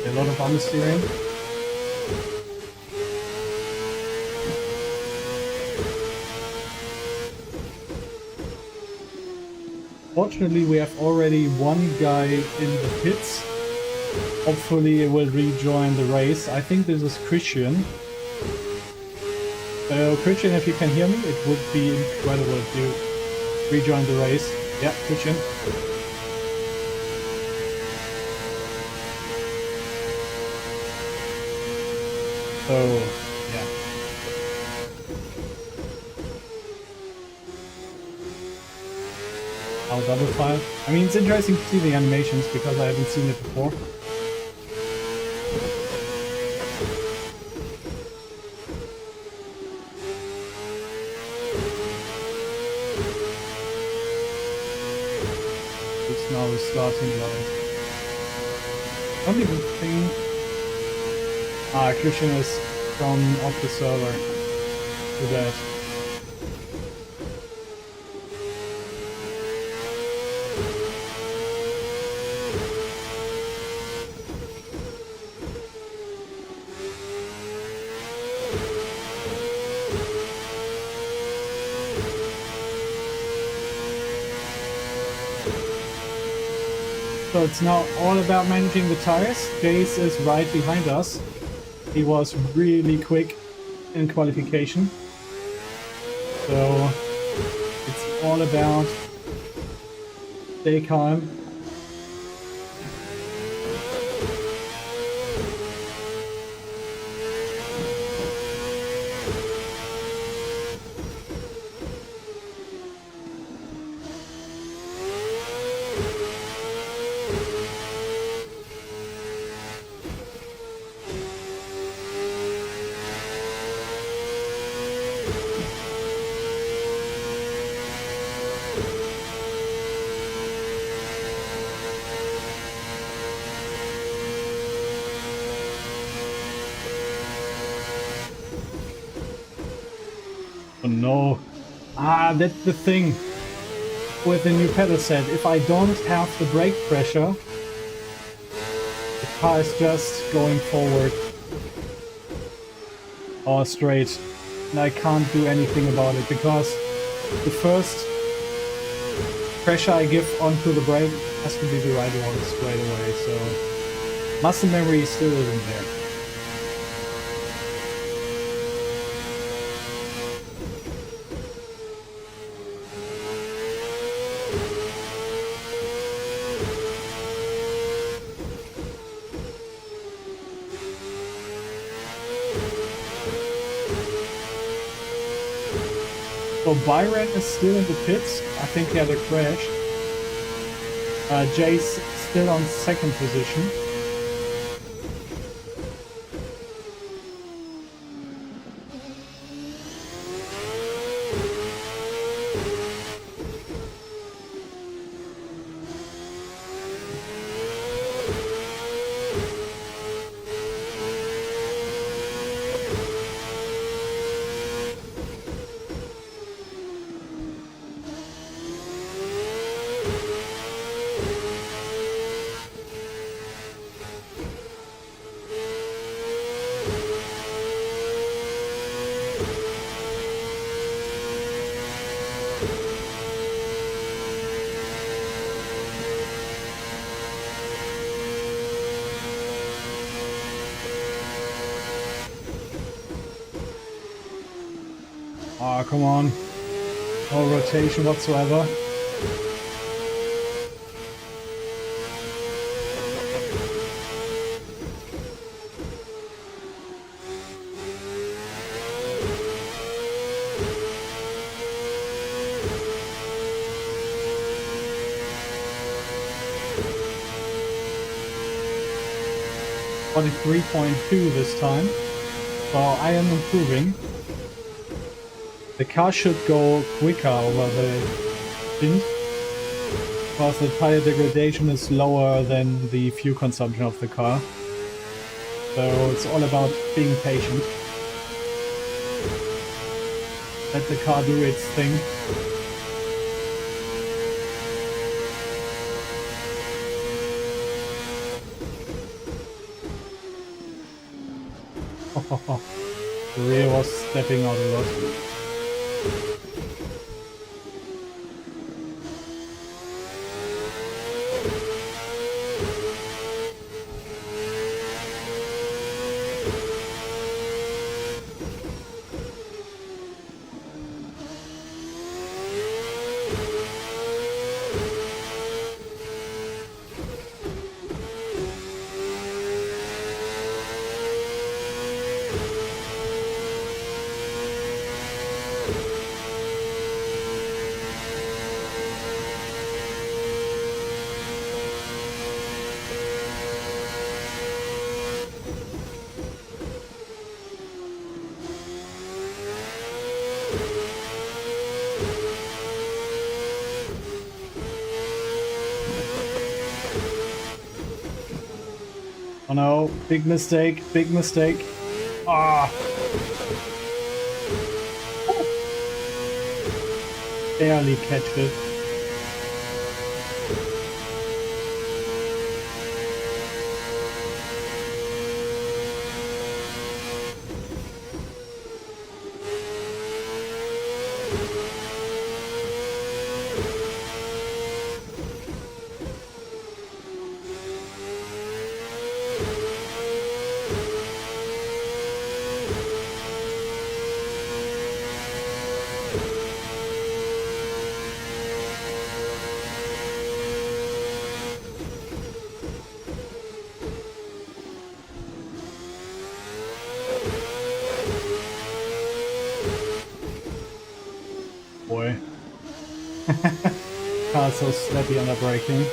A lot of understeering. Fortunately, we have already one guy in the pits. Hopefully, it will rejoin the race. I think this is Christian. So, Christian, if you can hear me, it would be incredible if you rejoin the race. Yeah, Christian. So, yeah. I'll double file. I mean, it's interesting to see the animations because I haven't seen it before. It's now starting live. I don't even think... Ah, Christian is from off the server. Too bad. So it's now all about managing the tires. Jace is right behind us. He was really quick in qualification. So it's all about stay calm. Oh no. Ah, that's the thing with the new pedal set. If I don't have the brake pressure, the car is just going forward or straight. And I can't do anything about it because the first pressure I give onto the brake has to be the right one straight away. So muscle memory still isn't there. So Byron is still in the pits. I think he had a crash. Jace still on second position. Oh, come on. No rotation whatsoever. .3.2 this time, so I am improving. The car should go quicker over the stint, because the tire degradation is lower than the fuel consumption of the car. So it's all about being patient. Let the car do its thing. The rear was stepping out a lot. Oh no, big mistake, big mistake. Ah! Barely catch it. Boy. Car's so snappy under braking.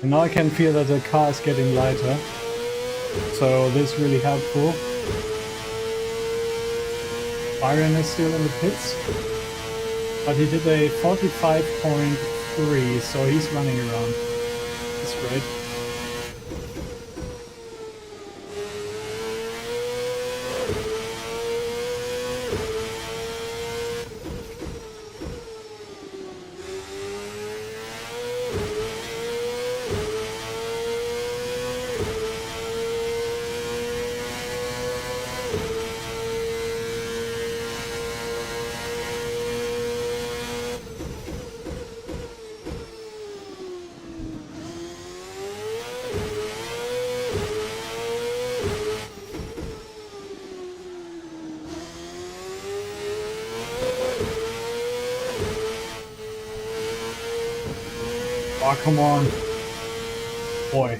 And now I can feel that the car is getting lighter, so this is really helpful. Byron is still in the pits, but he did a 45.3, so he's running around. That's great. Oh, come on. Boy.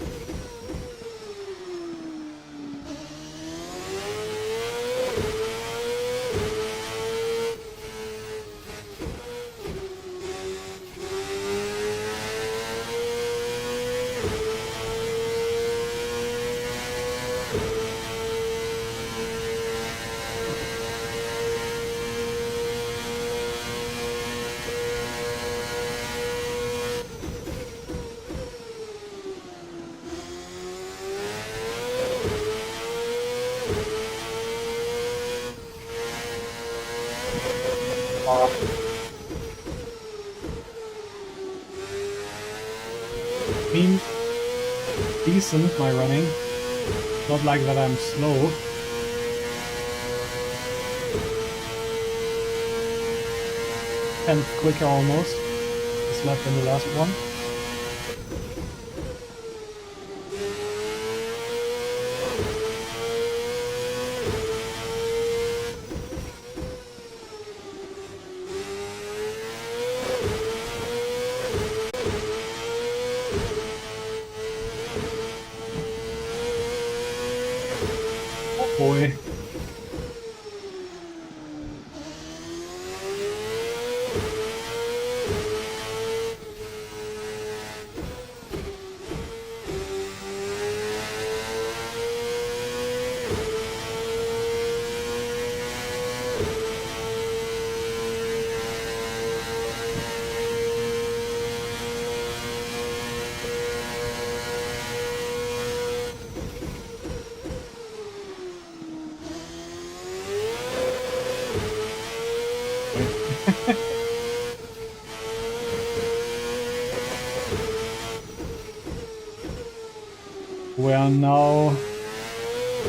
I mean, decent my running. Not like that I'm slow. 10th quicker almost. Just left in the last one. Oh boy. We are now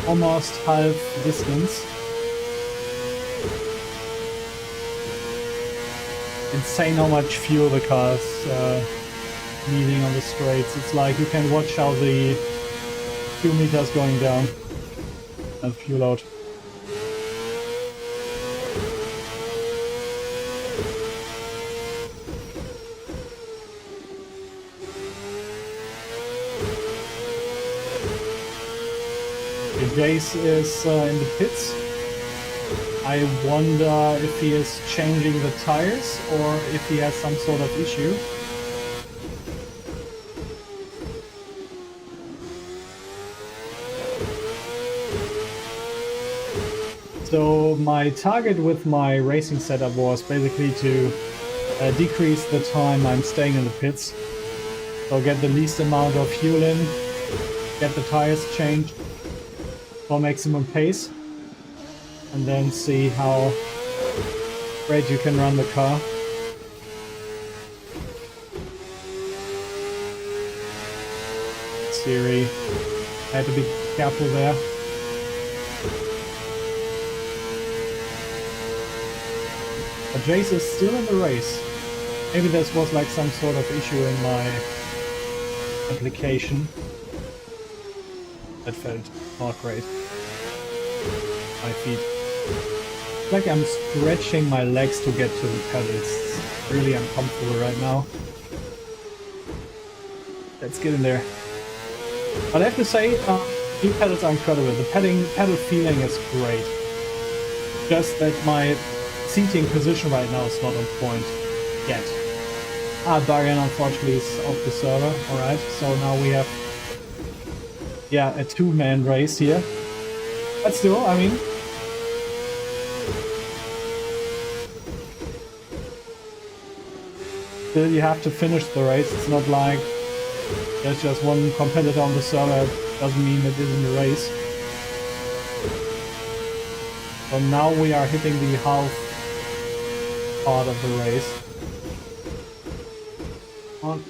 almost half distance. Insane how much fuel the car's needing on the straights. It's like you can watch how the fuel meter is going down and fuel out. Jace is in the pits. I wonder if he is changing the tires or if he has some sort of issue. So my target with my racing setup was basically to decrease the time I'm staying in the pits. So get the least amount of fuel in, get the tires changed for maximum pace, and then see how great you can run the car. Siri, I had to be careful there. But Jace is still in the race. Maybe this was like some sort of issue in my application. That felt not great. My feet. It's like I'm stretching my legs to get to the pedals. It's really uncomfortable right now. Let's get in there. But I have to say, new pedals are incredible. The pedal feeling is great. Just that my seating position right now is not on point yet. Darian unfortunately is off the server. Alright, so now we have a two-man race here. But still, I mean, still you have to finish the race. It's not like there's just one competitor on the server. Doesn't mean it is in the race. So now we are hitting the half part of the race. On.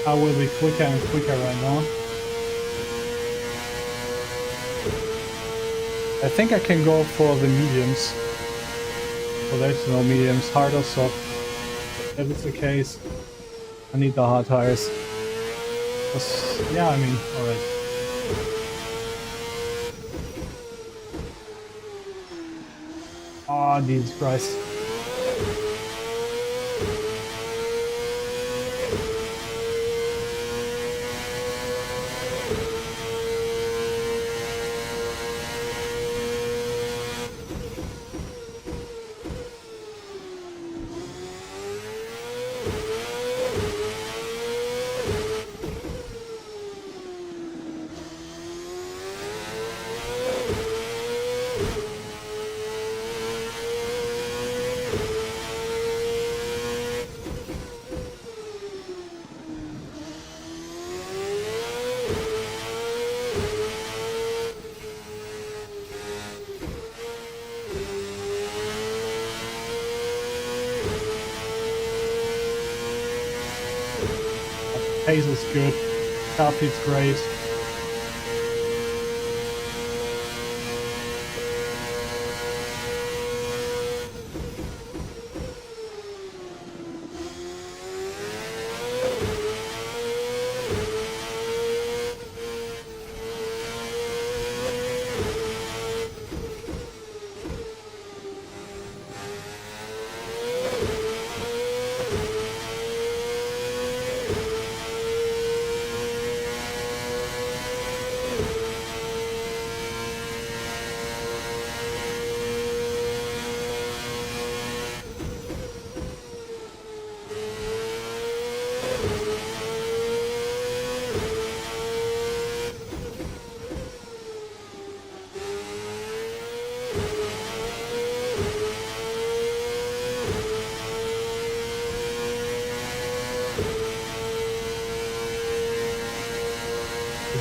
I will be quicker and quicker right now. I think I can go for the mediums. Well, there's no mediums, hard or soft. If it's the case, I need the hard tires. Yeah, I mean, alright. Oh, Jesus Christ. Pace is good. Car feels great.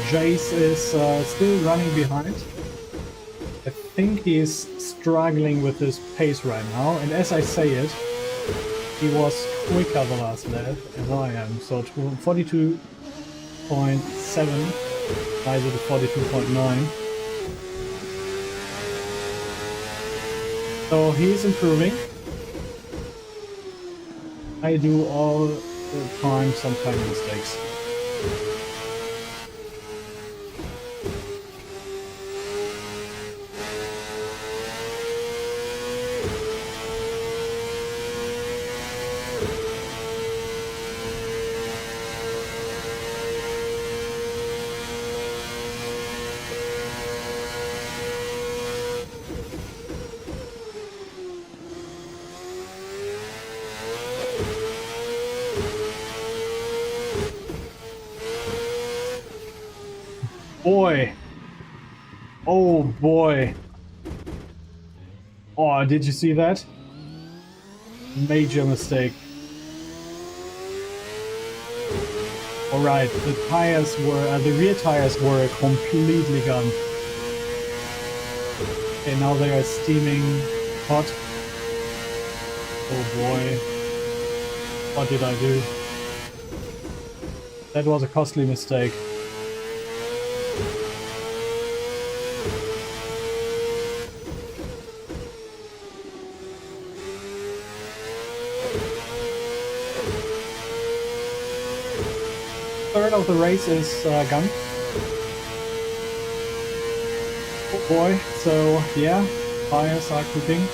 Jace is still running behind. I think he's struggling with his pace right now, and as I say it, he was quicker the last lap as I am. So 42.7 dies at 42.9. So he's improving. I do all the time some tiny mistakes. Boy. Oh boy. Oh, did you see that? Major mistake. Alright, the tires were, the rear tires were completely gone. Okay, now they are steaming hot. Oh boy. What did I do? That was a costly mistake. Third of the race is gone. Oh boy, so yeah, tires are cooking.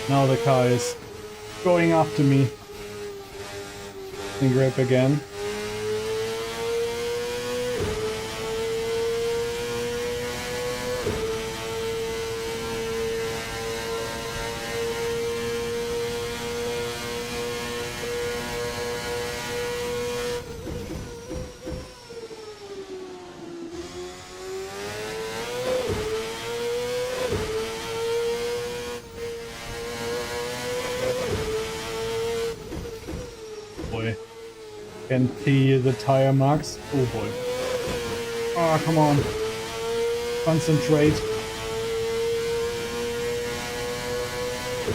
Now the car is going after me. In grip again. Can see the tire marks. Oh boy. Oh, come on. Concentrate.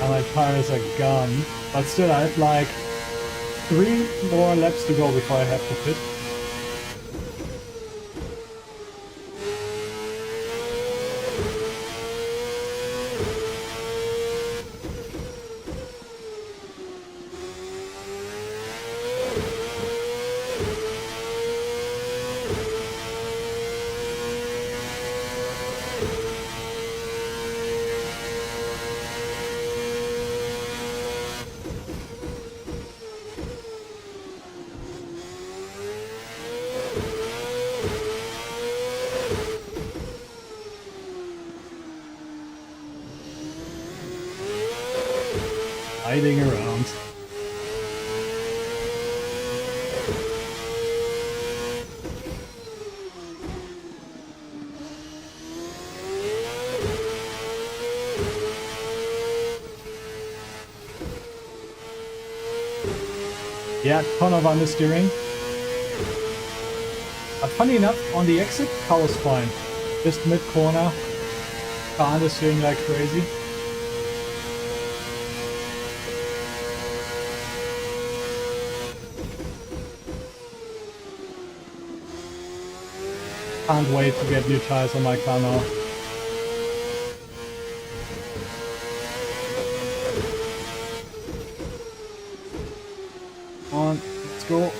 And my tires are gone. But still, I have like 3 more laps to go before I have to pit. Hiding around. Yeah, ton of understeering. But funny enough, on the exit, car was fine. Just mid-corner, car understeering like crazy. Can't wait to get new tires on my car now. Come on, let's go.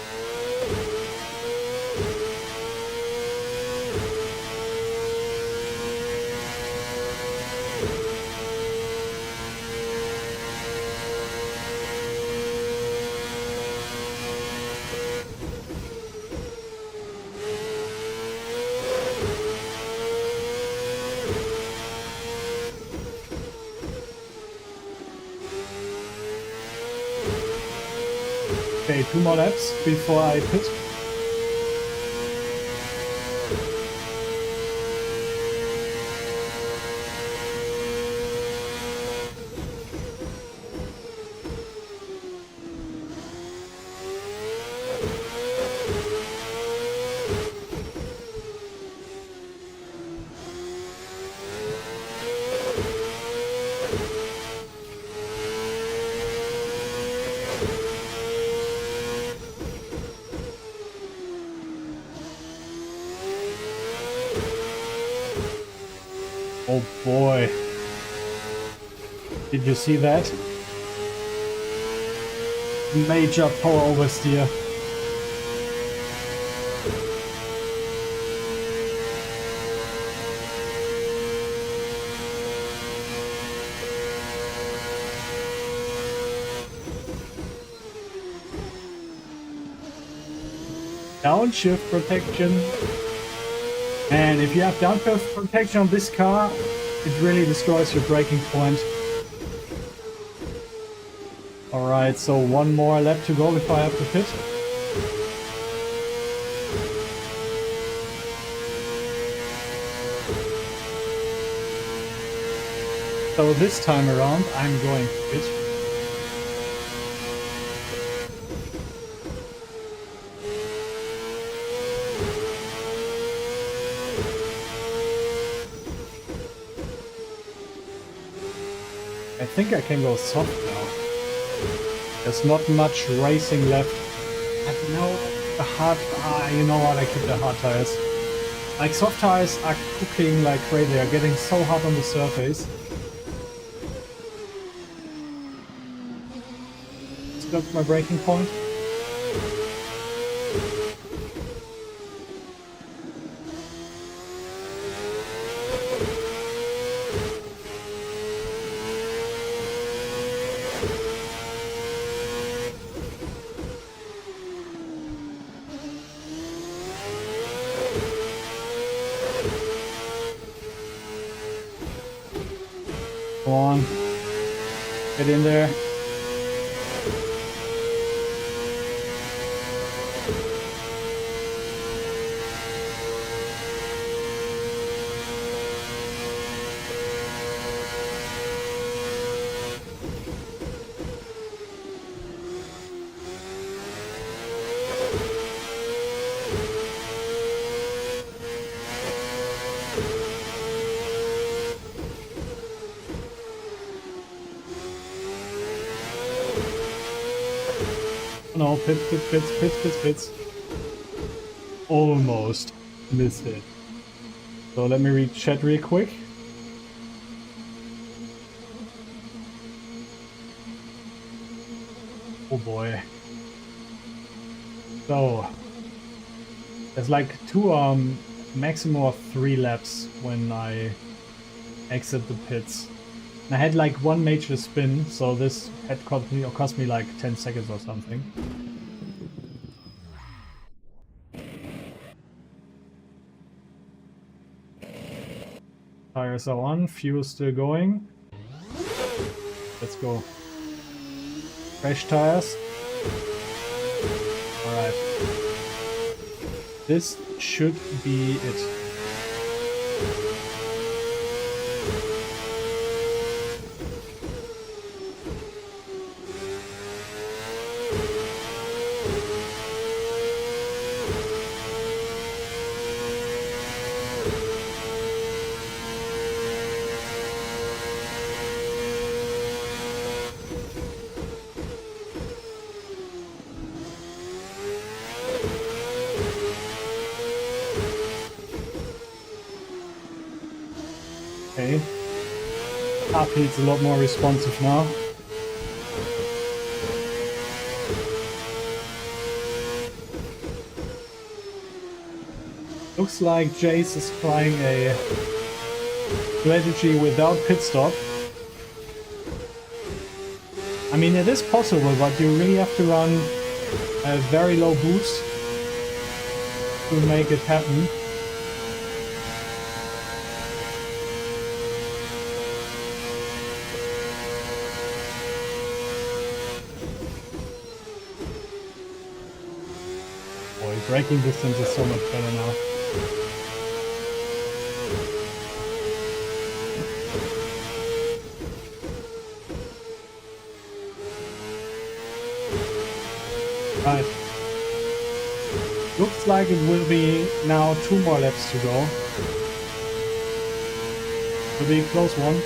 Okay, 2 more laps before I pit. Oh boy. Did you see that? Major power oversteer. Downshift protection. And if you have downshift protection on this car, it really destroys your braking point. Alright, so 1 more lap to go before I have to pit. So this time around, I'm going to pit. I think I can go soft now. There's not much racing left. I know the hard... you know what, I keep the hard tires. Like, soft tires are cooking like crazy. They are getting so hot on the surface. That's my braking point. Go on. Get in there. No, pits. Almost missed it. So let me read chat real quick. Oh boy. So there's like two maximum of 3 laps when I exit the pits. And I had like one major spin, so this had cost me like 10 seconds or something. Tires are on, fuel still going. Let's go. Fresh tires. Alright. This should be it. Okay. Upheat's a lot more responsive now. Looks like Jace is trying a strategy without pit stop. I mean, it is possible, but you really have to run a very low boost to make it happen. Braking distance is so much better now. Right. Looks like it will be now 2 more laps to go. Will be a close one.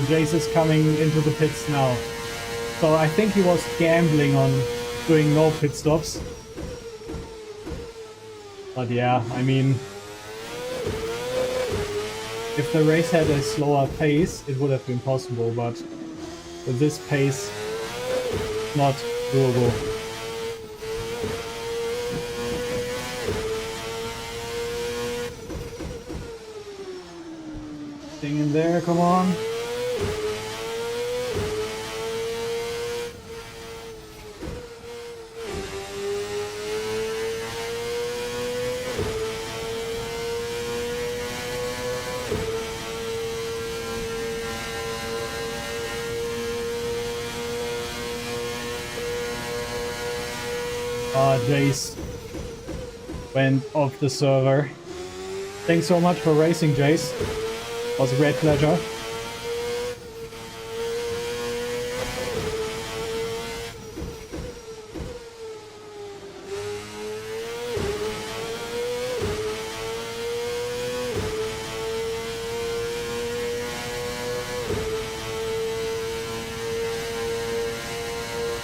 Jace is coming into the pits now. So I think he was gambling on doing no pit stops. But yeah, I mean, if the race had a slower pace, it would have been possible, but with this pace, not doable. Thing in there, come on. Jace went off the server. Thanks so much for racing, Jace. It was a great pleasure.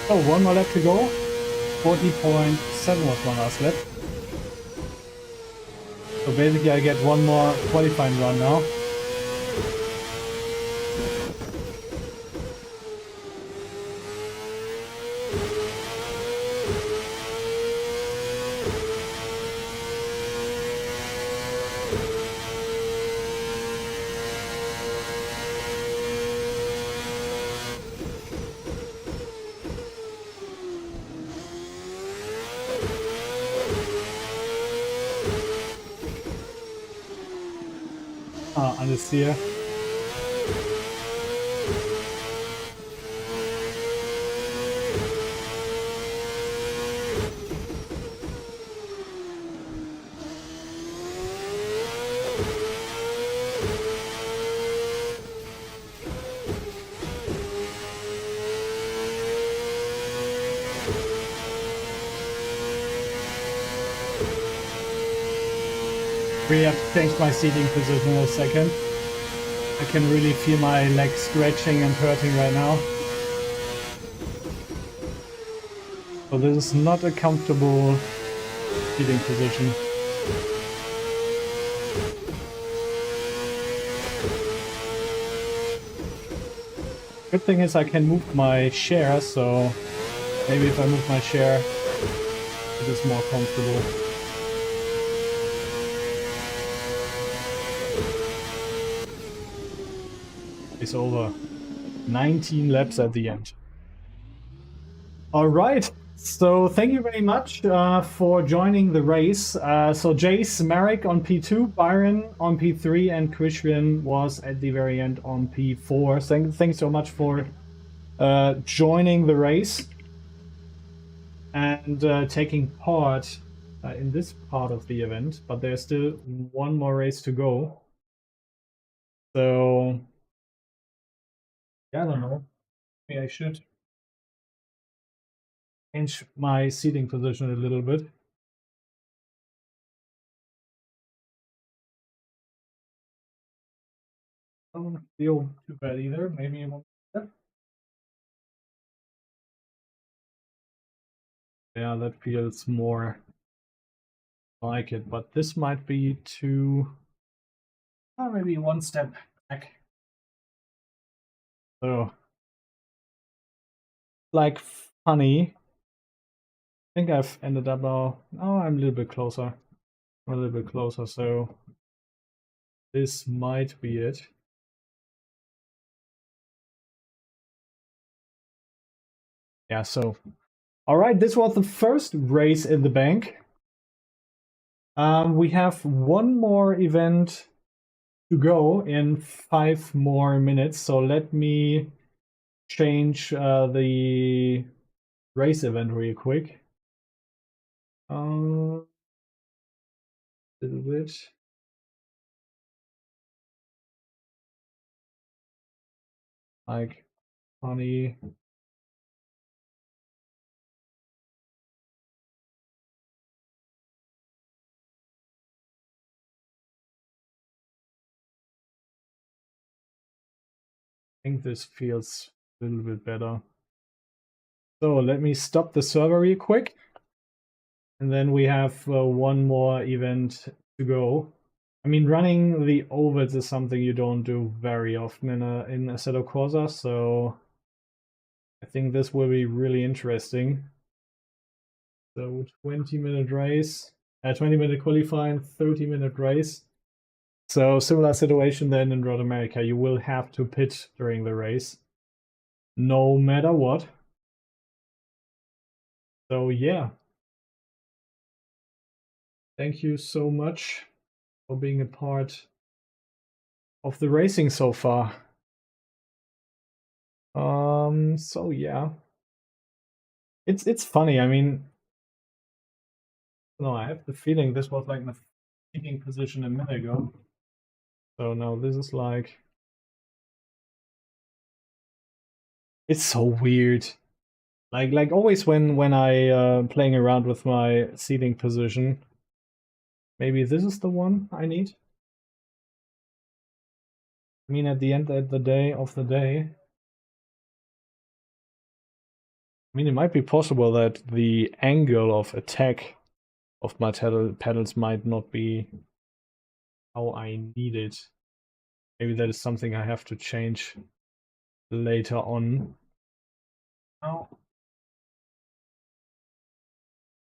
Oh, 1 more lap to go. 40.7 was one last lap. So basically I get 1 more qualifying run now. Alles hier. Really have to change my seating position in a second. I can really feel my legs stretching and hurting right now. So this is not a comfortable seating position. Good thing is I can move my chair, so maybe if I move my chair, it is more comfortable. It's over. 19 laps at the end. All right. So thank you very much for joining the race. So Jace, Marek on P2, Byron on P3, and Christian was at the very end on P4. Thanks so much for joining the race and taking part in this part of the event. But there's still one more race to go. So yeah, I don't know. Maybe I should change my seating position a little bit. I don't feel too bad either. Maybe you want that. Yeah, that feels more like it, but this might be too, maybe one step back. So, like funny. I think I've ended up now. Oh, I'm a little bit closer. I'm a little bit closer, so this might be it. Yeah, so all right, this was the first race in the bank. We have one more event to go in 5 more minutes, so let me change the race event real quick. A little bit. Like honey. I think this feels a little bit better. So let me stop the server real quick. And then we have one more event to go. I mean, running the ovals is something you don't do very often in Assetto Corsa, so I think this will be really interesting. So 20-minute race, 20-minute qualifying, 30-minute race. So similar situation then in Road America. You will have to pit during the race, no matter what. So yeah. Thank you so much for being a part of the racing so far. So yeah. It's funny. I mean, no, I have the feeling this was like my seating position a minute ago. So now this is like, it's so weird. Like always when I playing around with my seating position. Maybe this is the one I need. I mean, at the end of the day, I mean, it might be possible that the angle of attack of my pedals might not be how I need it. Maybe that is something I have to change later on. Now, I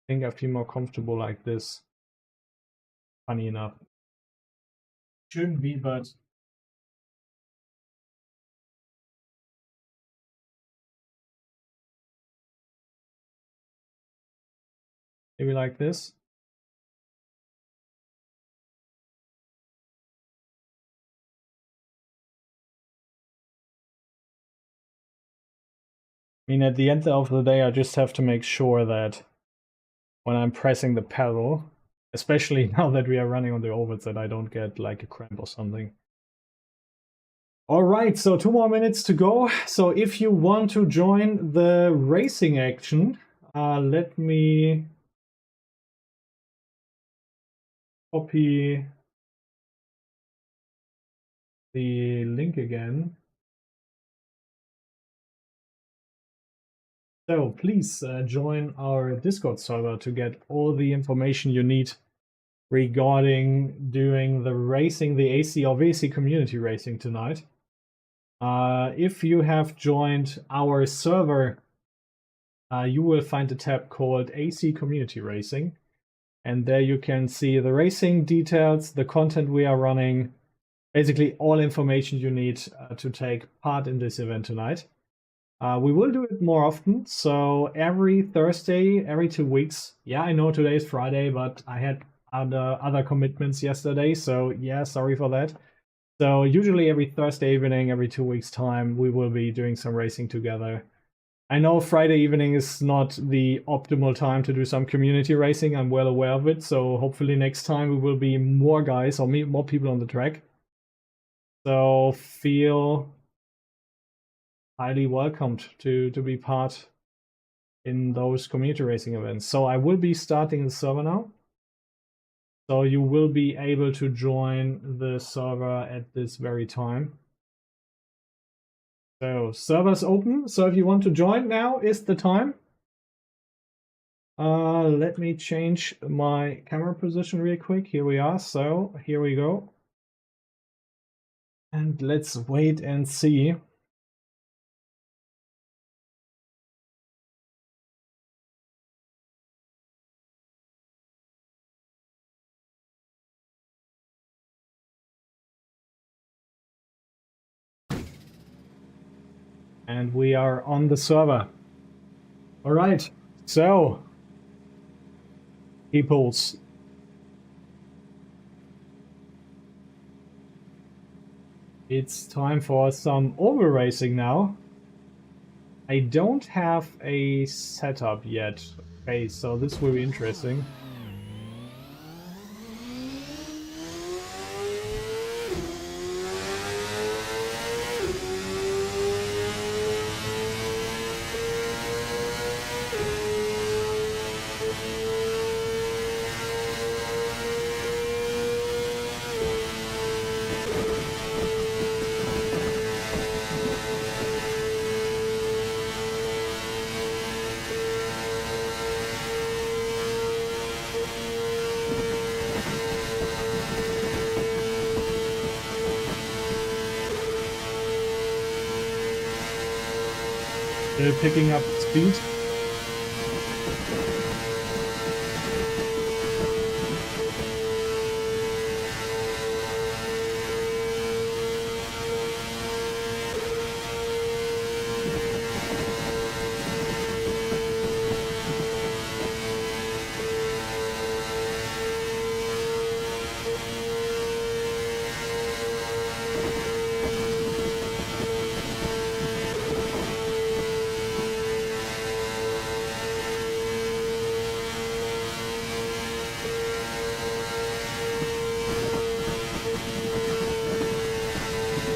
think I feel more comfortable like this. Funny enough. Shouldn't be, but maybe like this. I mean, at the end of the day, I just have to make sure that when I'm pressing the pedal, especially now that we are running on the ovals, that I don't get like a cramp or something. All right, so 2 more minutes to go. So if you want to join the racing action, let me copy the link again. So please join our Discord server to get all the information you need regarding doing the racing, the AC or VRC community racing tonight. If you have joined our server, you will find a tab called AC Community Racing. And there you can see the racing details, the content we are running, basically all information you need to take part in this event tonight. We will do it more often, so every Thursday, every 2 weeks. Yeah, I know today is Friday, but I had other commitments yesterday, so yeah, sorry for that. So usually every Thursday evening, every 2 weeks time, we will be doing some racing together. I know Friday evening is not the optimal time to do some community racing. I'm well aware of it. So hopefully next time we will be more guys or more people on the track. So feel highly welcomed to be part in those community racing events. So I will be starting the server now. So you will be able to join the server at this very time. So server's open. So if you want to join, now is the time. Let me change my camera position real quick. Here we are. So here we go. And let's wait and see. And we are on the server. All right. So, peoples. It's time for some oval racing now. I don't have a setup yet. Okay, so this will be interesting. Still picking up speed.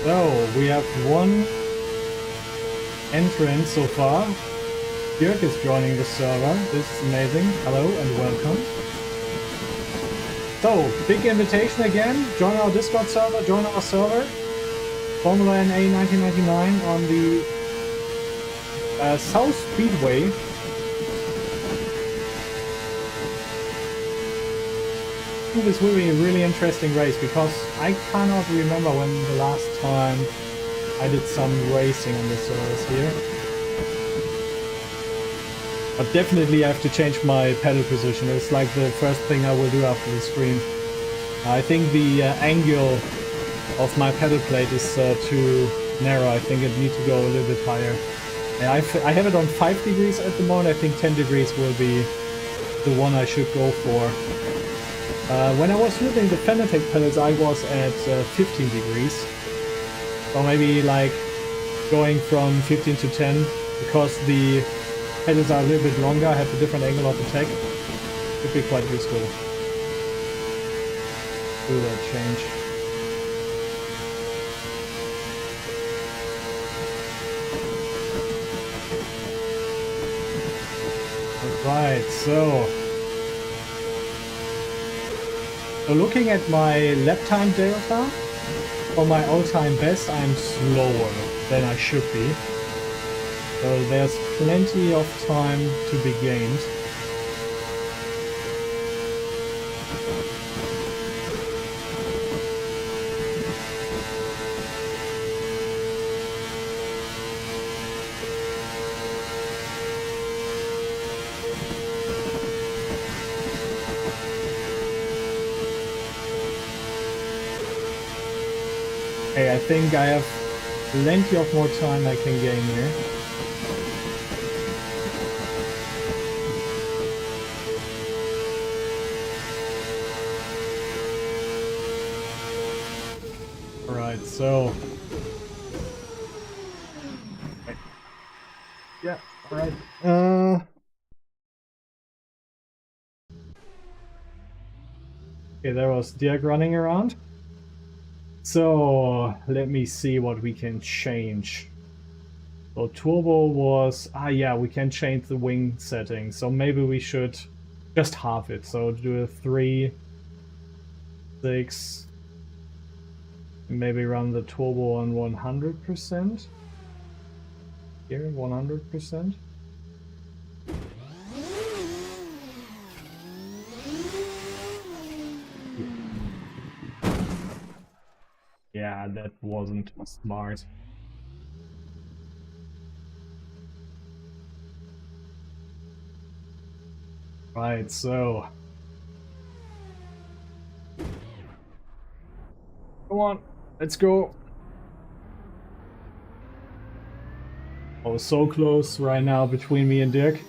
So, we have one entrant so far. Dirk is joining the server. This is amazing. Hello and welcome. So, big invitation again. Join our Discord server, join our server. Formula NA 1999 on the South Speedway. This will be a really interesting race because I cannot remember when the last time I did some racing on the servers here. But definitely I have to change my pedal position. It's like the first thing I will do after the stream. I think the angle of my pedal plate is too narrow. I think it needs to go a little bit higher. And I have it on 5 degrees at the moment. I think 10 degrees will be the one I should go for. When I was using the Fanatec pedals, I was at 15 degrees. So maybe like going from 15 to 10, because the pedals are a little bit longer, I have a different angle of attack. Could be quite useful. Do that change. Alright, so looking at my lap time data, For my all-time best, I'm slower than I should be. So there's plenty of time to be gained. Hey, I think I have plenty of more time I can gain here. Alright, so... Yeah, alright. Okay, there was Dirk running around. So, let me see what we can change. So turbo was... yeah, we can change the wing setting. So maybe we should just half it. So do a 3, 6... Maybe run the turbo on 100%. Here, 100%. Yeah, that wasn't smart. Right, so... Come on, let's go. Oh, so close right now between me and Dirk.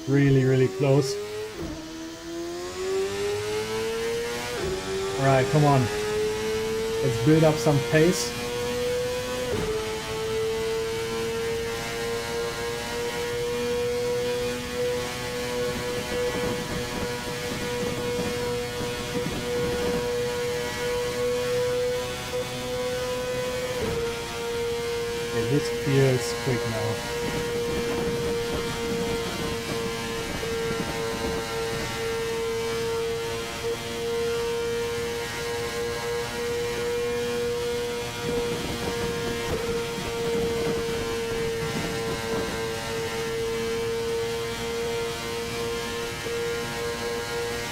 Really, really close. Alright, come on. Let's build up some pace. Okay, this feels quick now.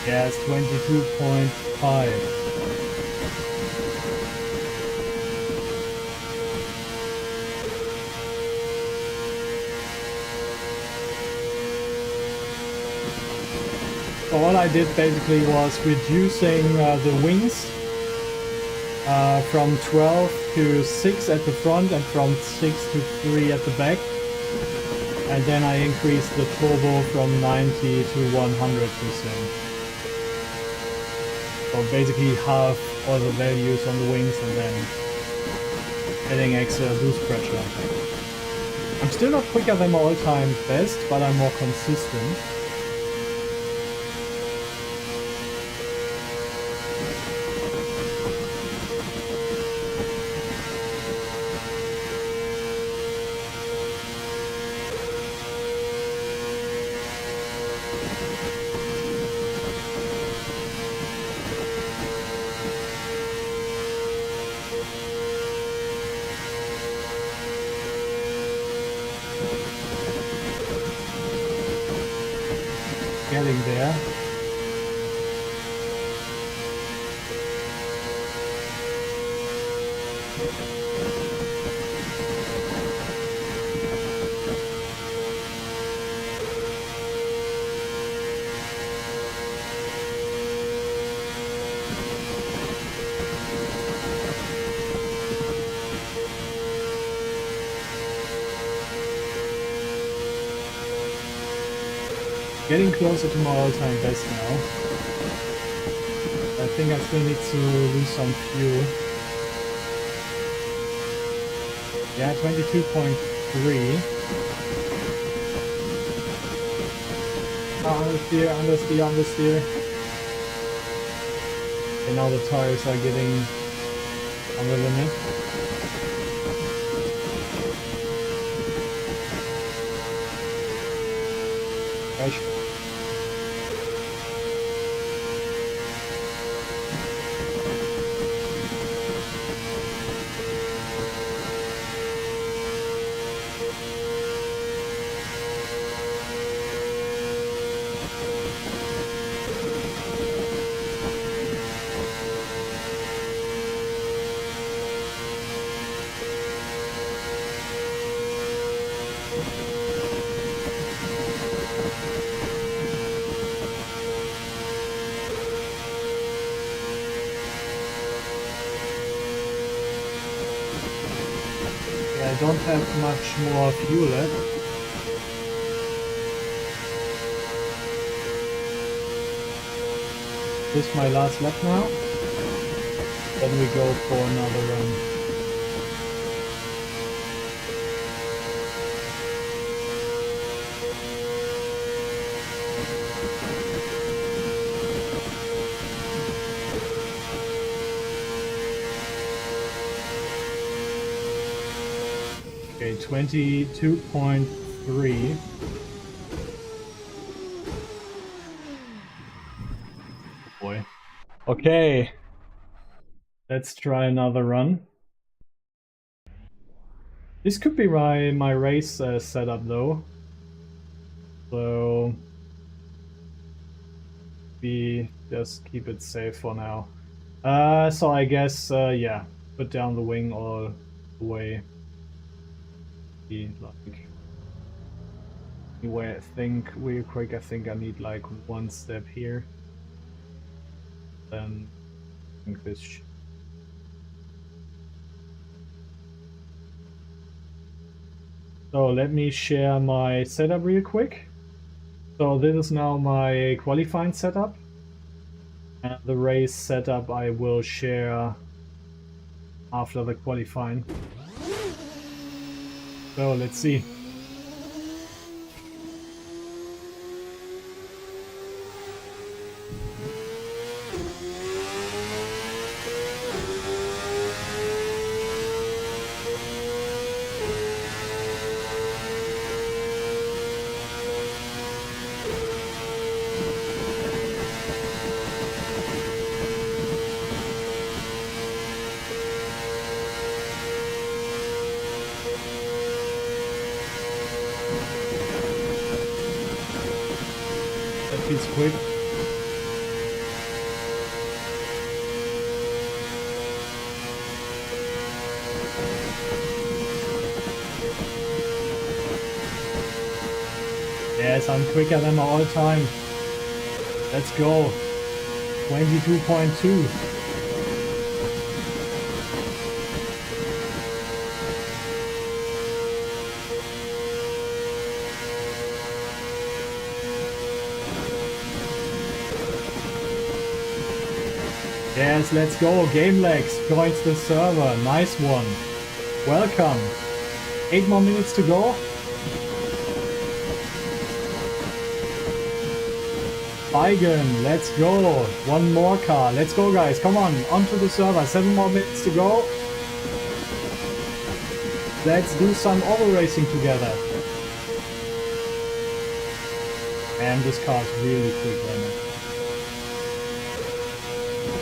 Yeah, it's 22.5. So all I did basically was reducing the wings from 12 to 6 at the front and from 6 to 3 at the back. And then I increased the turbo from 90 to 100%. So basically half all the values on the wings and then adding extra boost pressure. I'm still not quicker than my all-time best, but I'm more consistent. Getting there. Getting closer to my all-time best now. I think I still need to lose some fuel. Yeah, 22.3. Understeer. And now the tires are getting on the limit. Crash. don't have much more fuel left. This is my last lap now. Then we go for another run. Okay, 22.3. Boy. Okay. Let's try another run. This could be my race setup though. So we just keep it safe for now. So I guess yeah, put down the wing all the way. Like anyway, I think real quick. I think I need like one step here. Then I think this. So let me share my setup real quick. So this is now my qualifying setup. And the race setup I will share after the qualifying. So let's see. He's quick. Yes, I'm quicker than my all time. Let's go. 22.2. Yes, let's go. GameLex joins the server. Nice one. Welcome. 8 more minutes to go. Beigen, let's go. One more car. Let's go, guys. Come on. Onto the server. 7 more minutes to go. Let's do some auto racing together. And this car is really quick right now.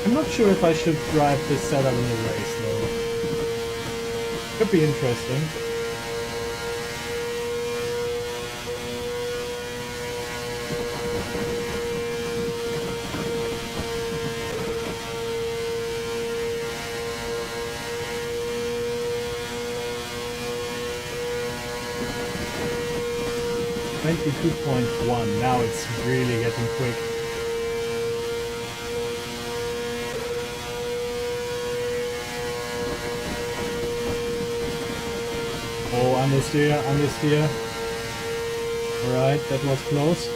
I'm not sure if I should drive this setup in the race though. Could be interesting. .1. Now it's really getting quick. Oh, understeer, understeer. Alright, that was close.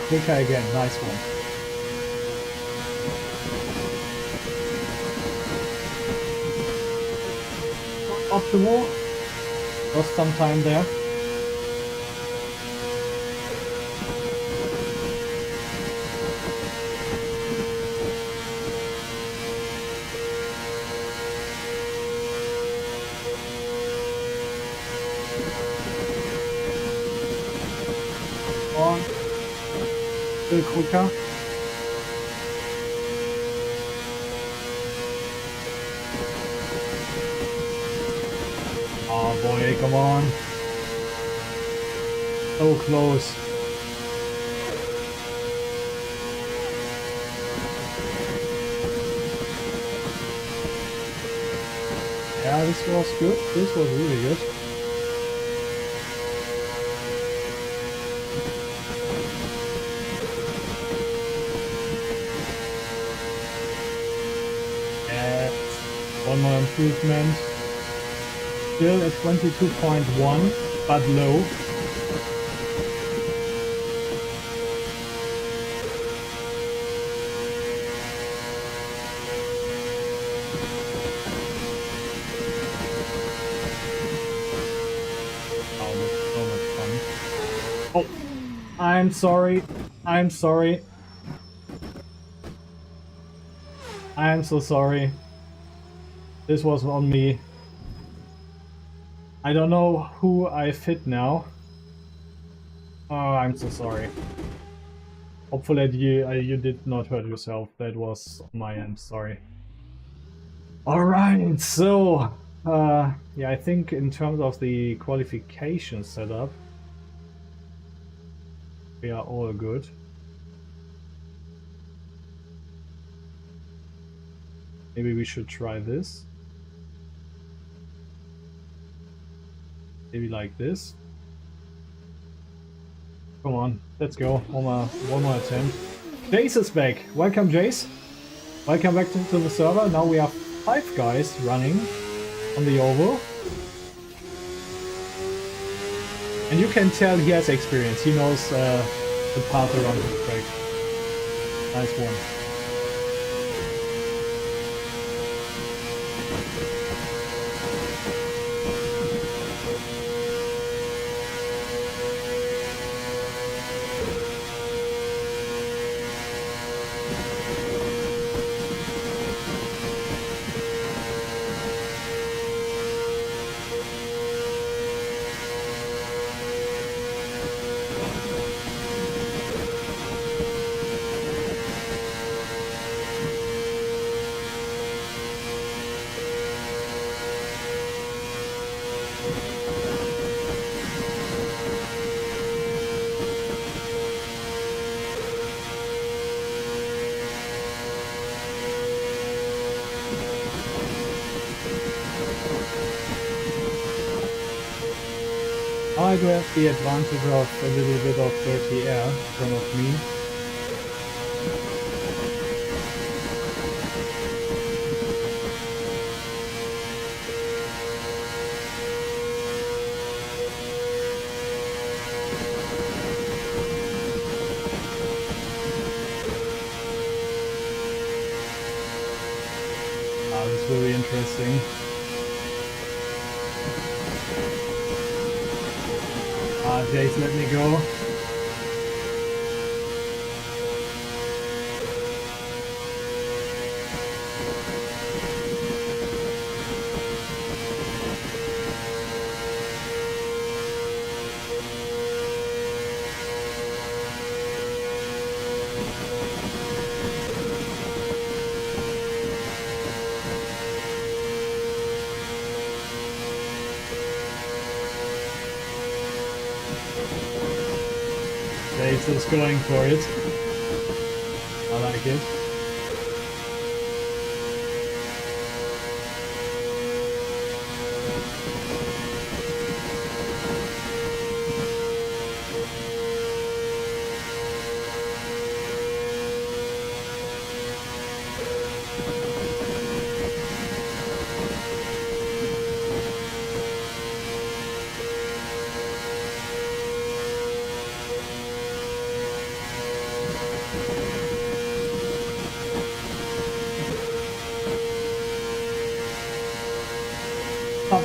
Quicker again, nice one. Optimal. Lost some time there. On. Still quicker. Oh boy, come on. So close. Yeah, this was good. This was really good. And one more improvement. Still at 22.1, but low. Oh, I'm sorry. I'm sorry. I'm so sorry. This was on me. I don't know who I've hit now. Oh, I'm so sorry. Hopefully you did not hurt yourself. That was on my end. Sorry. All right. So, yeah, I think in terms of the qualification setup, we are all good. Maybe we should try this. Maybe like this. Come on, let's go. One more attempt. Jace is back. Welcome, Jace. Welcome back to the server. Now we have 5 guys running on the oval. And you can tell he has experience. He knows the path around the track. Nice one. I do have the advantage of a little bit of dirty air in front of me. This is really interesting. Jace, let me go. Jace is going for it. I like it.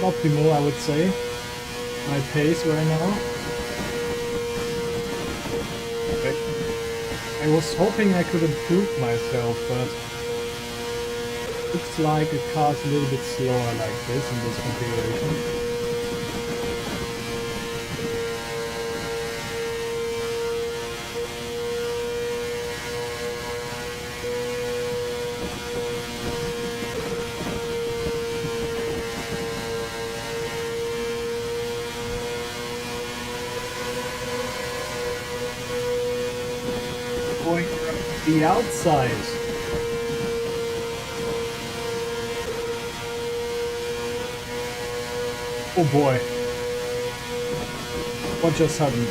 Optimal, I would say. My pace right now. Okay. I was hoping I could improve myself, but looks like the car's a little bit slower like this in this configuration. Going around the outside. Oh boy. What just happened?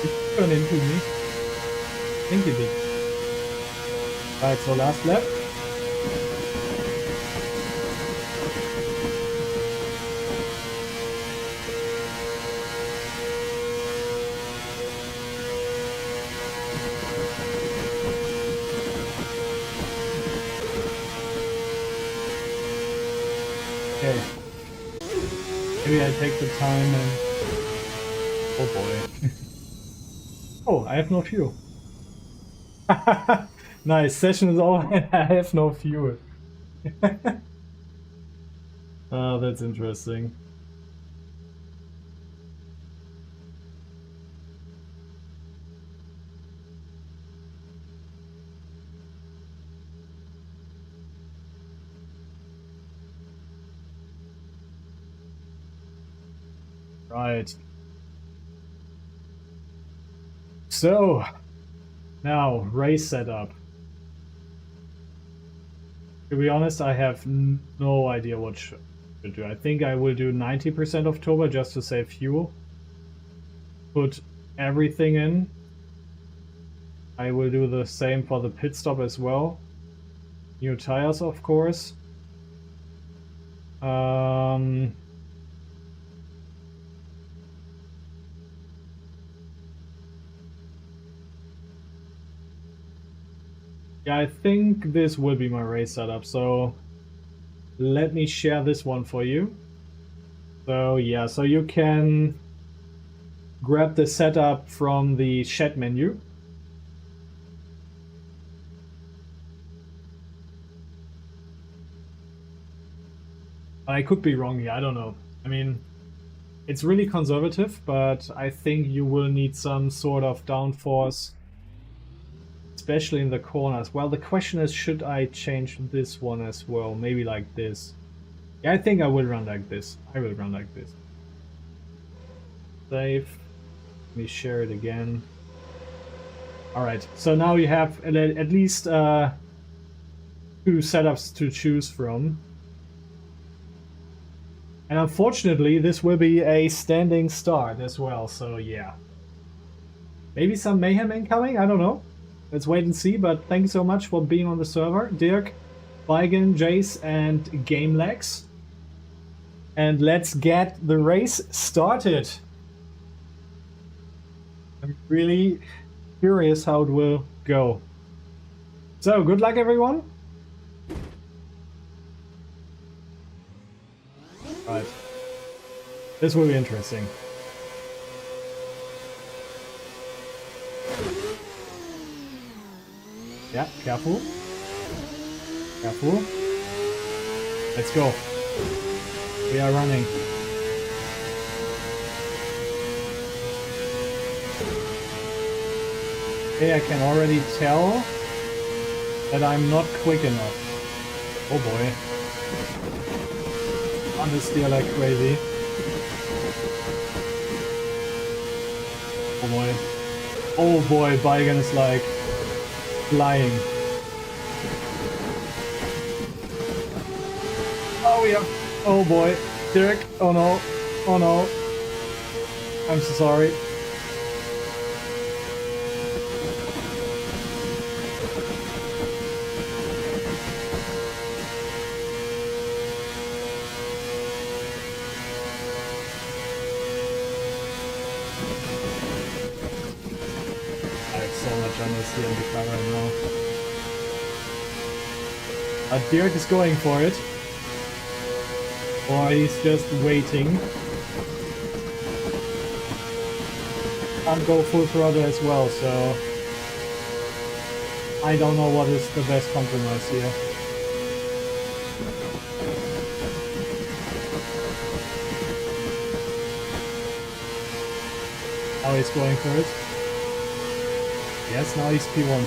Did you turn into me? I think you did. Alright, so last lap. Okay. Maybe I take the time and... Oh boy. Oh, I have no fuel. Nice, session is over and I have no fuel. Oh, that's interesting. Right. So, now, race setup. To be honest, I have no idea what should do. I think I will do 90% of turbo just to save fuel. Put everything in. I will do the same for the pit stop as well. New tires, of course. Yeah, I think this will be my race setup, so let me share this one for you. So yeah, so you can grab the setup from the chat menu. I could be wrong here, I don't know. I mean, it's really conservative, but I think you will need some sort of downforce, especially in the corners. Well, the question is, should I change this one as well? Maybe like this. Yeah, I think I will run like this. I will run like this. Save. Let me share it again. Alright, so now you have at least 2 setups to choose from. And unfortunately, this will be a standing start as well, so yeah. Maybe some mayhem incoming, I don't know. Let's wait and see, but thank you so much for being on the server. Dirk, Beigen, Jace, and GameLex. And let's get the race started. I'm really curious how it will go. So, good luck everyone. Right. This will be interesting. Yeah, careful. Careful. Let's go. We are running. Okay, I can already tell that I'm not quick enough. Oh boy. Understeer like crazy. Oh boy. Oh boy, Beigen is like flying. Oh yeah. Oh boy. Dirk. Oh no. Oh no. I'm so sorry. Understeer in the car right now. Dirk is going for it. Or he's just waiting. Can't go full throttle as well, so I don't know what is the best compromise here. Now he's going for it. Yes, now he's P1.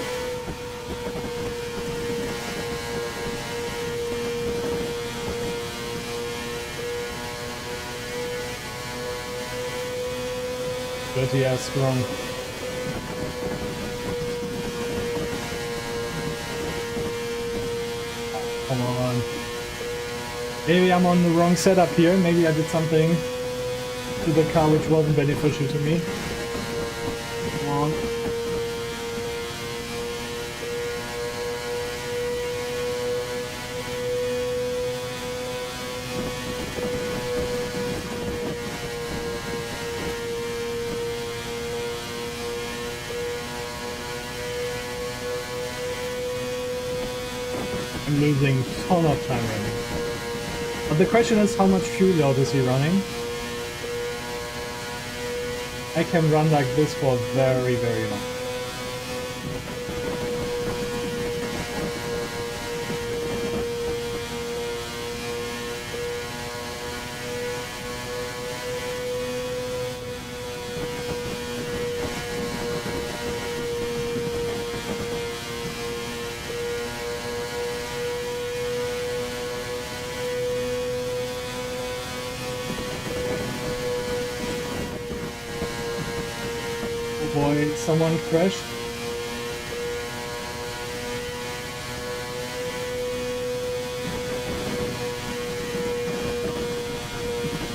Good, yeah, strong. Come on. Maybe I'm on the wrong setup here. Maybe I did something to the car which wasn't beneficial to me. Come on. I'm losing a ton of time running. But the question is, how much fuel load is he running? I can run like this for very, very long. Boy, someone crashed.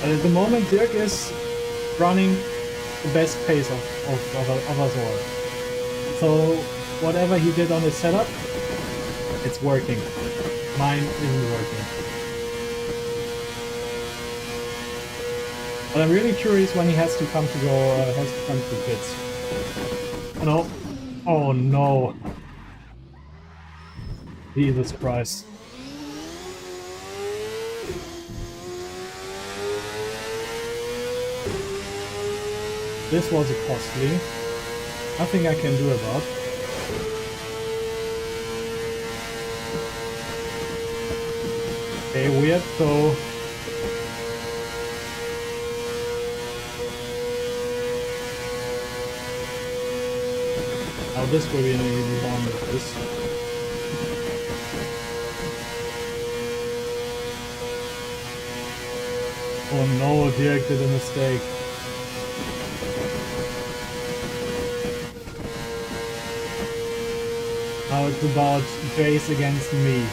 But at the moment, Dirk is running the best pace of us all. So whatever he did on his setup, it's working. Mine isn't working. But I'm really curious when he has to come to pits. Oh no. Oh no. Jesus Christ. This was a costly. Nothing I can do about. Okay, weird, so... Now this will be an easy one with this. Oh no, Dirk did a mistake. Now it's about base against me.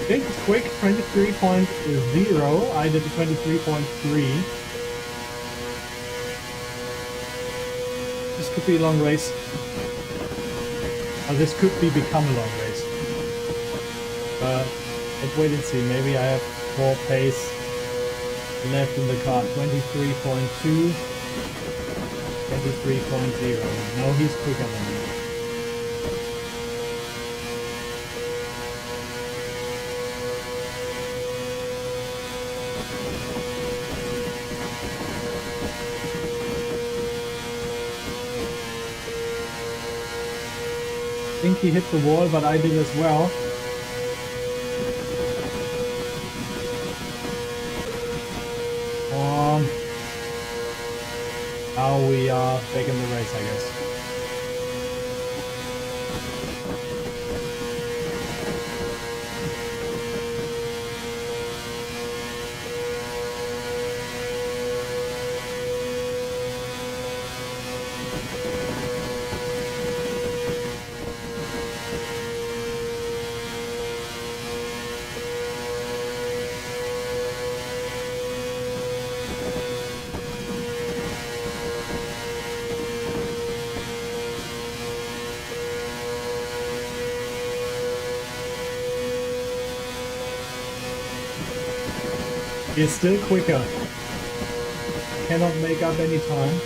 I think it's quick, 23.0. I did 23.3. This could be a long race. Or this could become a long race. Let's wait and see. Maybe I have more pace left in the car. 23.2. 23.0. No, he's quicker than me. I think he hit the wall, but I did as well. Now we are back in the race, I guess. He's still quicker. Cannot make up any time.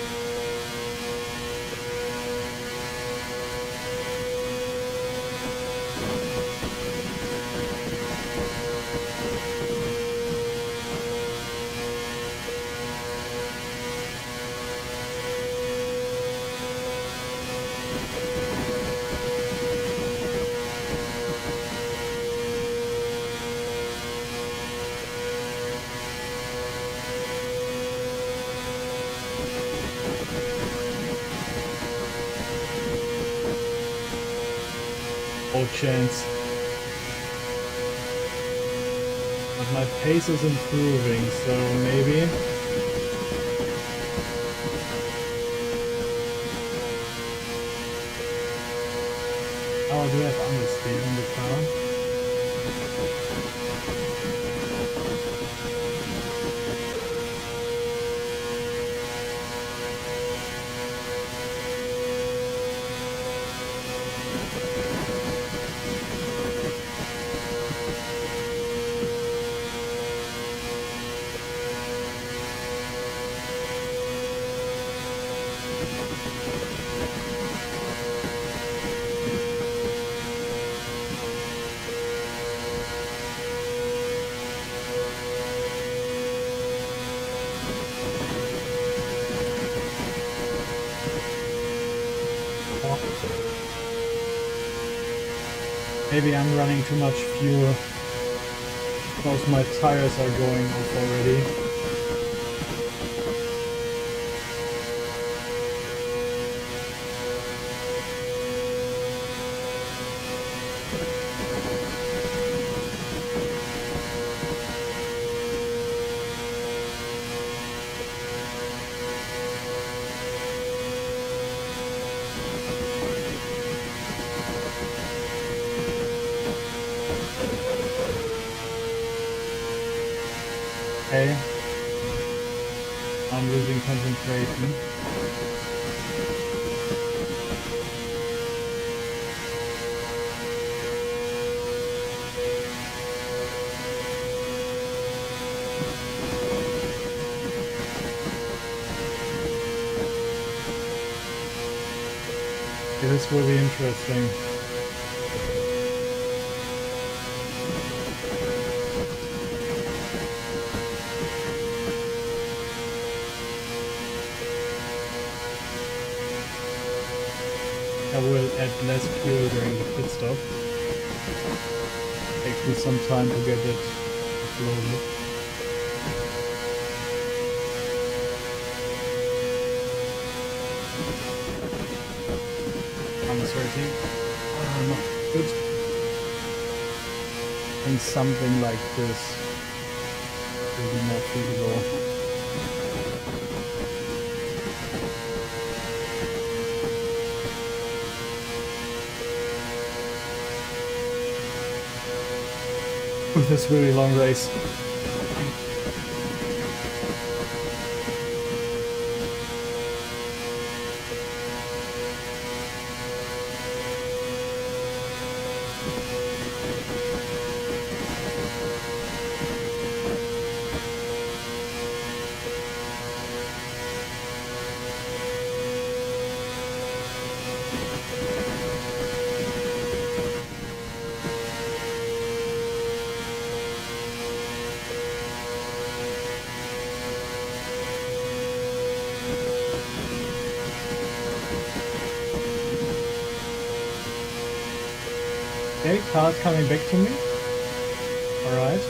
No chance. But my pace is improving, so maybe. Oh, do I have understeer in the car? Maybe I'm running too much fuel because my tires are going off already. Okay. I'm losing concentration. This will be interesting. I will add less fuel during the pit stop. Takes me some time to get it loaded. I'm searching. Not good. And something like this will be more feasible. With this really long race. Okay, car's coming back to me. Alright.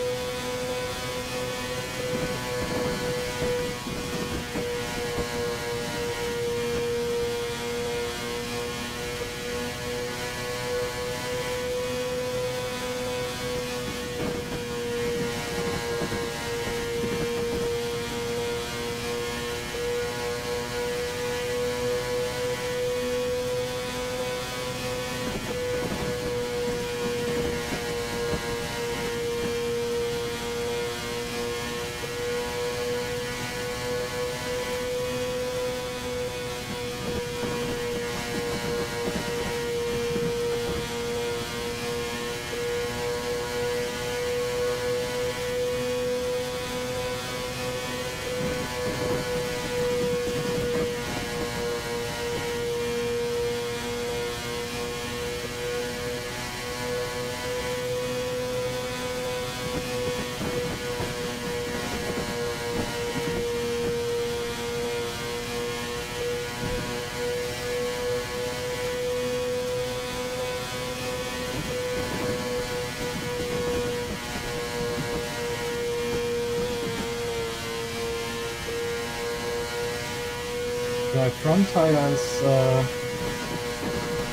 My front tire is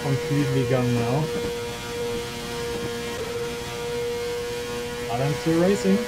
completely gone now. But I'm still racing.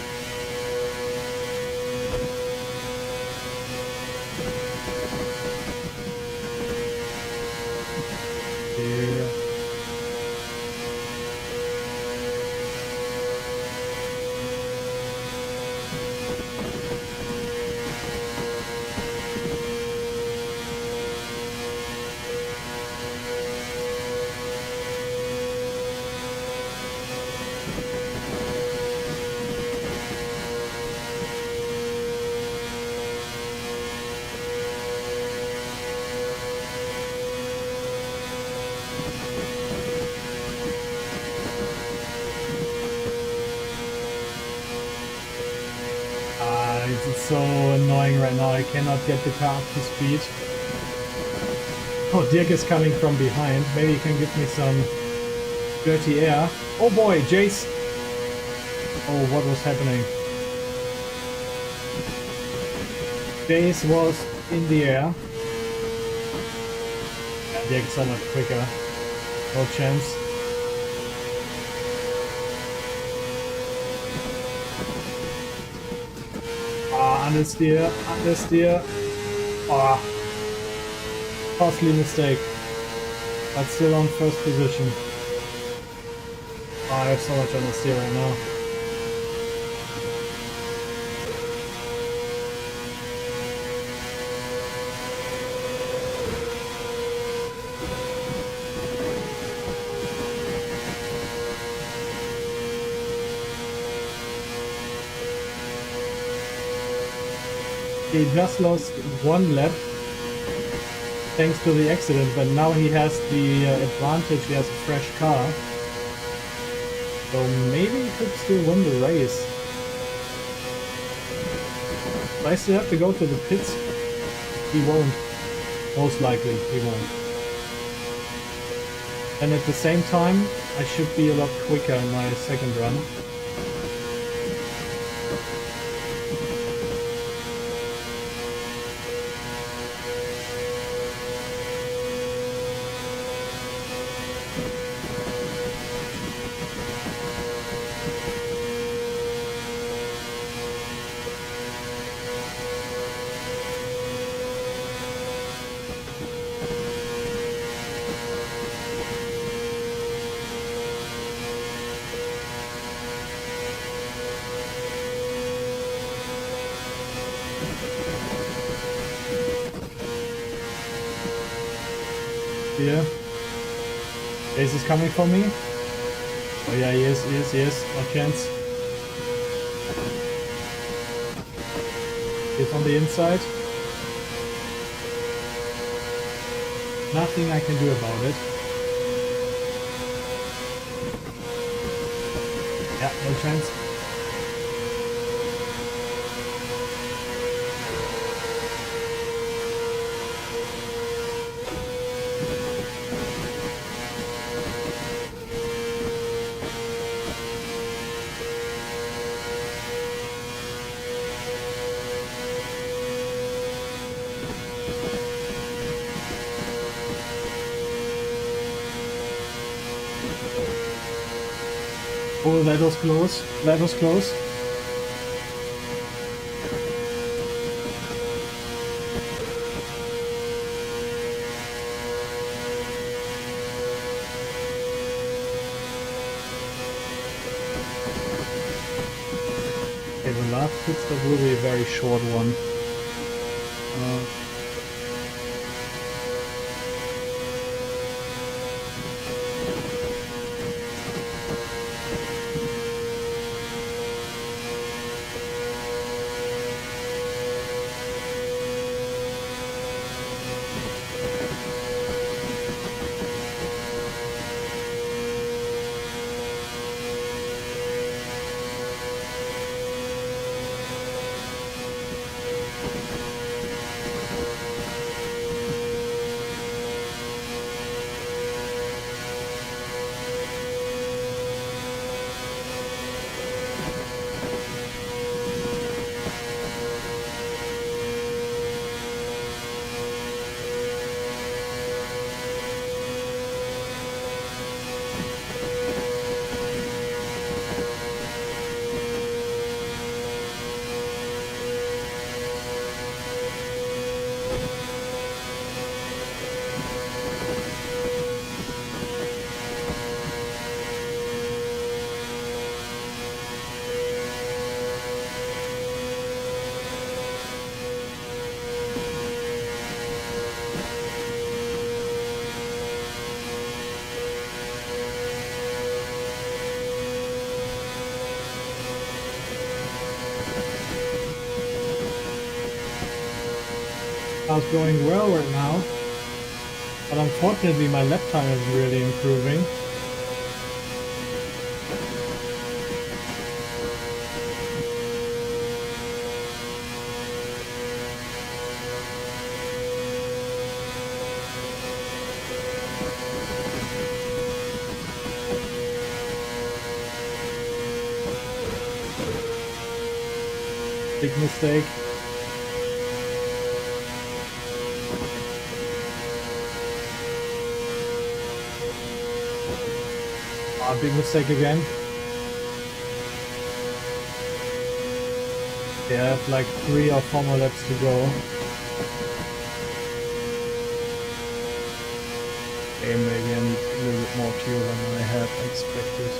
It's so annoying right now. I cannot get the car up to speed. Oh, Dirk is coming from behind. Maybe he can give me some dirty air. Oh boy, Jace. Oh, what was happening? Jace was in the air. Yeah, Dirk is so much quicker. No chance. Understeer, understeer. Ah, costly mistake. But still on first position. I have so much understeer right now. He just lost one lap thanks to the accident, but now he has the advantage, he has a fresh car. So maybe he could still win the race. But I still have to go to the pits. He won't. Most likely he won't. And at the same time, I should be a lot quicker in my second run. Here. Ace is coming for me. Oh yeah, he is, no chance. He's on the inside. Nothing I can do about it. Yeah, no chance. Oh, that was close. That was close. Okay, the last pit stop will be a very short one. Car's going well right now, but unfortunately my lap time isn't really improving. Big mistake. Ah, big mistake again. They have like 3 or 4 more laps to go. Okay, maybe I need a little bit more fuel than I had expected.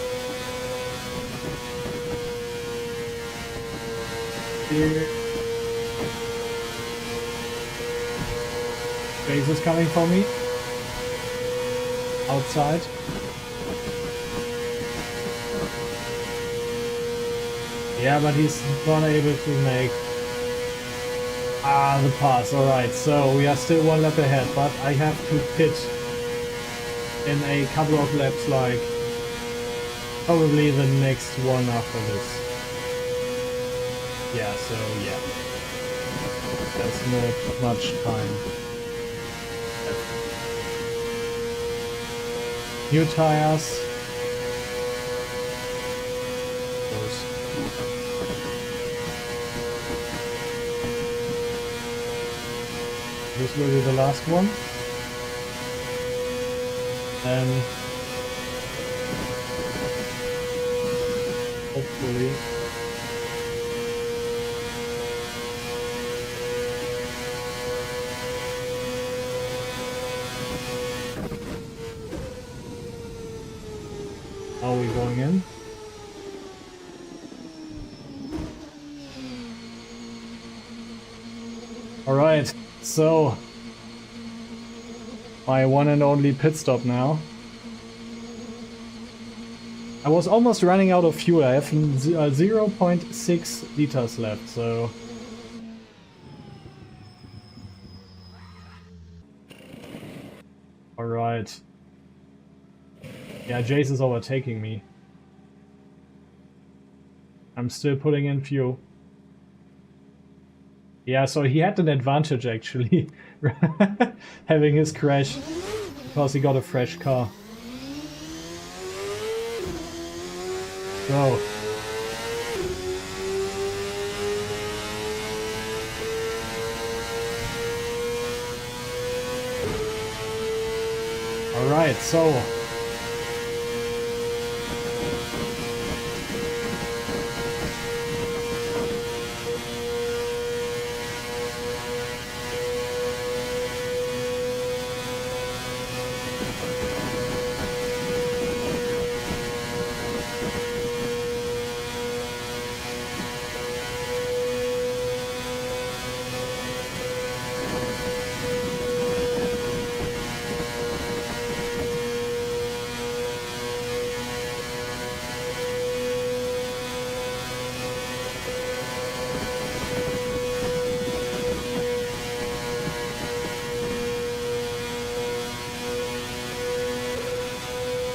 Here. Base is coming for me. Outside. Yeah, but he's not able to make the pass. Alright, so we are still 1 lap ahead, but I have to pit in a couple of laps, like probably the next one after this. Yeah, so yeah. There's not much time. New tires. This will be the last one. And hopefully are we going in? All right. So, my one and only pit stop now. I was almost running out of fuel. I have 0.6 liters left, so... Alright. Yeah, Jace is overtaking me. I'm still putting in fuel. Yeah, so he had an advantage actually, having his crash, because he got a fresh car. So. Alright, so.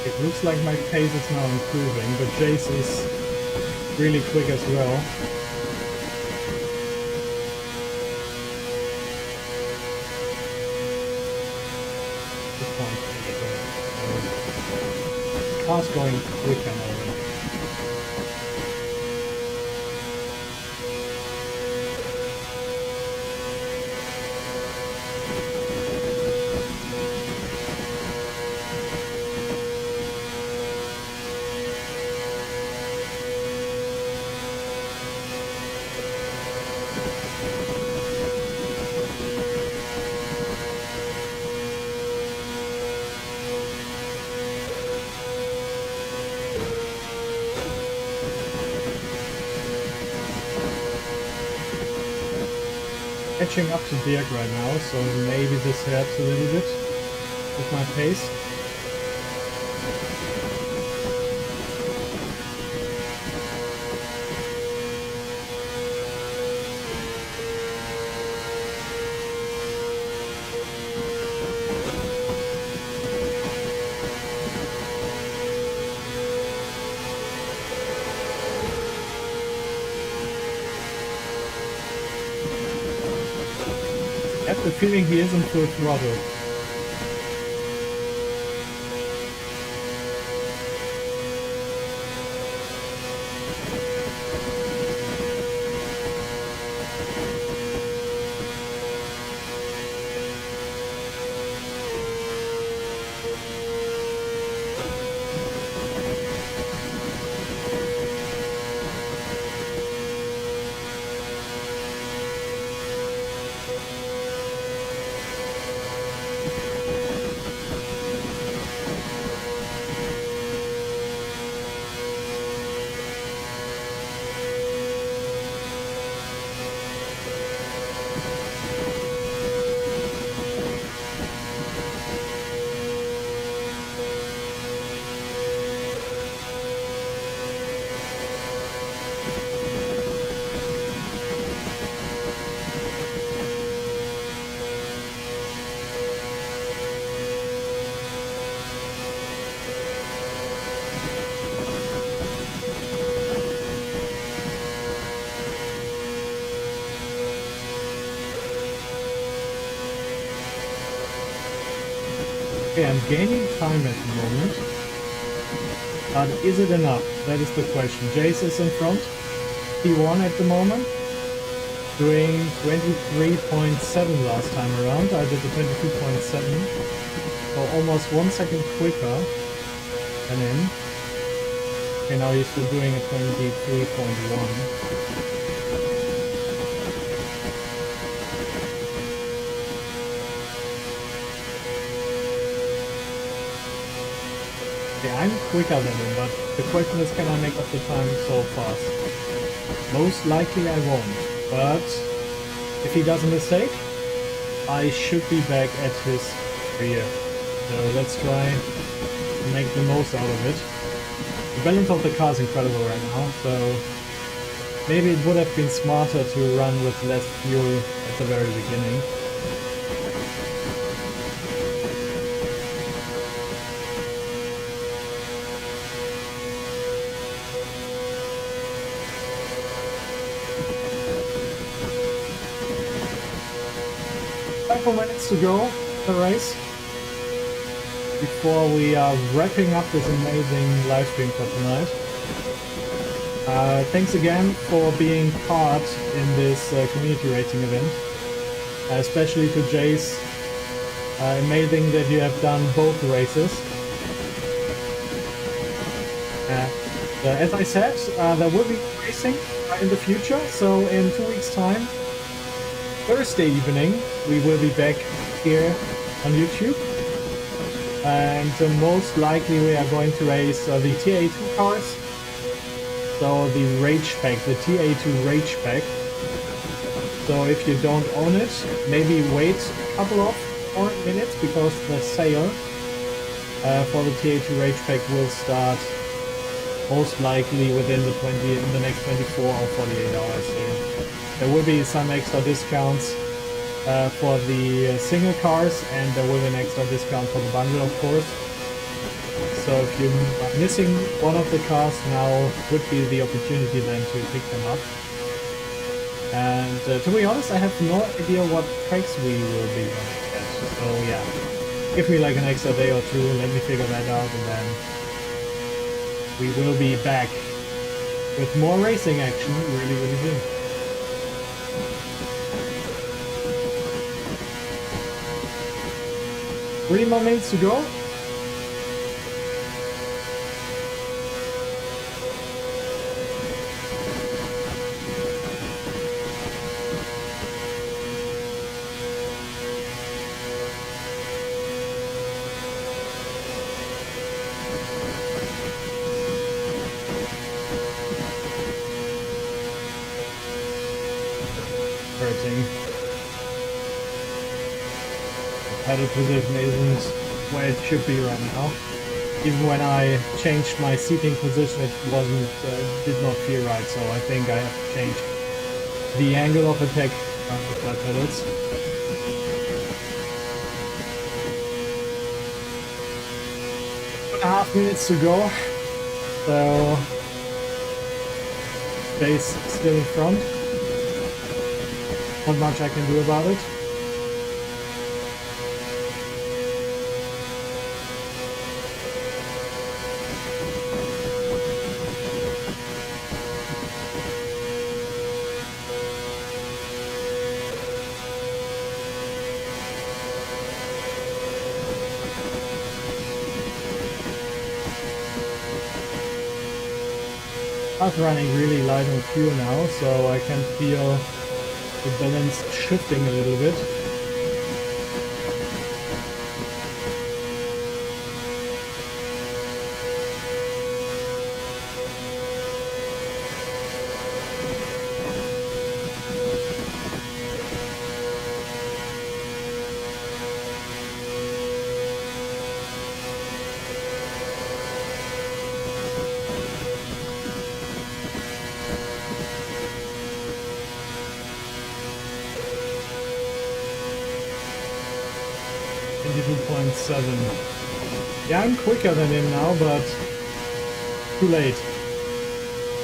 It looks like my pace is now improving, but Jace is really quick as well. The car's going quicker now. Catching up to Dirk right now, so maybe this helps a little bit with my pace. I have the feeling he isn't full throttle. Okay, I'm gaining time at the moment. But is it enough? That is the question. Jace is in front. P1 at the moment. Doing 23.7 last time around. I did the 22.7. So almost 1 second quicker than him. Okay, now he's still doing a 23.1. Okay, I'm quicker than him, but the question is, can I make up the time so fast? Most likely I won't, but if he does a mistake, I should be back at his rear. So let's try to make the most out of it. The balance of the car is incredible right now, so maybe it would have been smarter to run with less fuel at the very beginning. Minutes to go the race before we are wrapping up this amazing live stream for tonight. Thanks again for being part in this community racing event, especially to Jace. Amazing that you have done both races. As I said, there will be racing in the future, so in 2 weeks' time, Thursday evening, we will be back here on YouTube, and most likely we are going to race the TA2 cars, so the Rage Pack, the TA2 Rage Pack. So if you don't own it, maybe wait a couple of more minutes, because the sale for the TA2 Rage Pack will start most likely within the next 24 or 48 hours. So there will be some extra discounts for the single cars, and there will be an extra discount for the bundle, of course. So if you are missing one of the cars, now would be the opportunity then to pick them up. And to be honest, I have no idea what tracks we will be running at. So yeah, give me like an extra day or two, let me figure that out, and then we will be back with more racing action really, really soon. 3 more minutes to go. Pedal position isn't where it should be right now. Even when I changed my seating position, it did not feel right, so I think I have to change the angle of attack with my pedals. .5 minutes to go, so Jace still in front. Not much I can do about it. I'm running really light on fuel now, so I can feel the balance shifting a little bit. Yeah, I'm quicker than him now, but too late.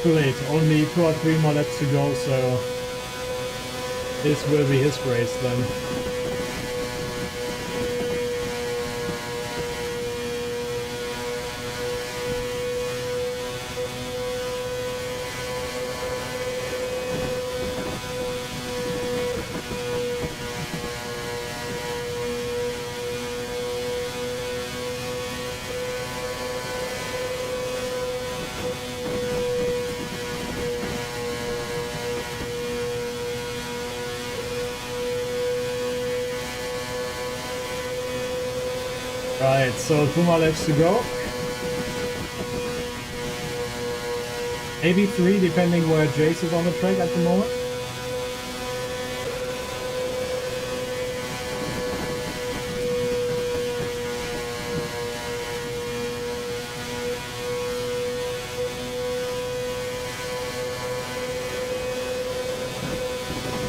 Too late. Only 2 or 3 more laps to go, so this will be his race then. Right, so 2 more laps to go. Maybe 3, depending where Jace is on the track at the moment.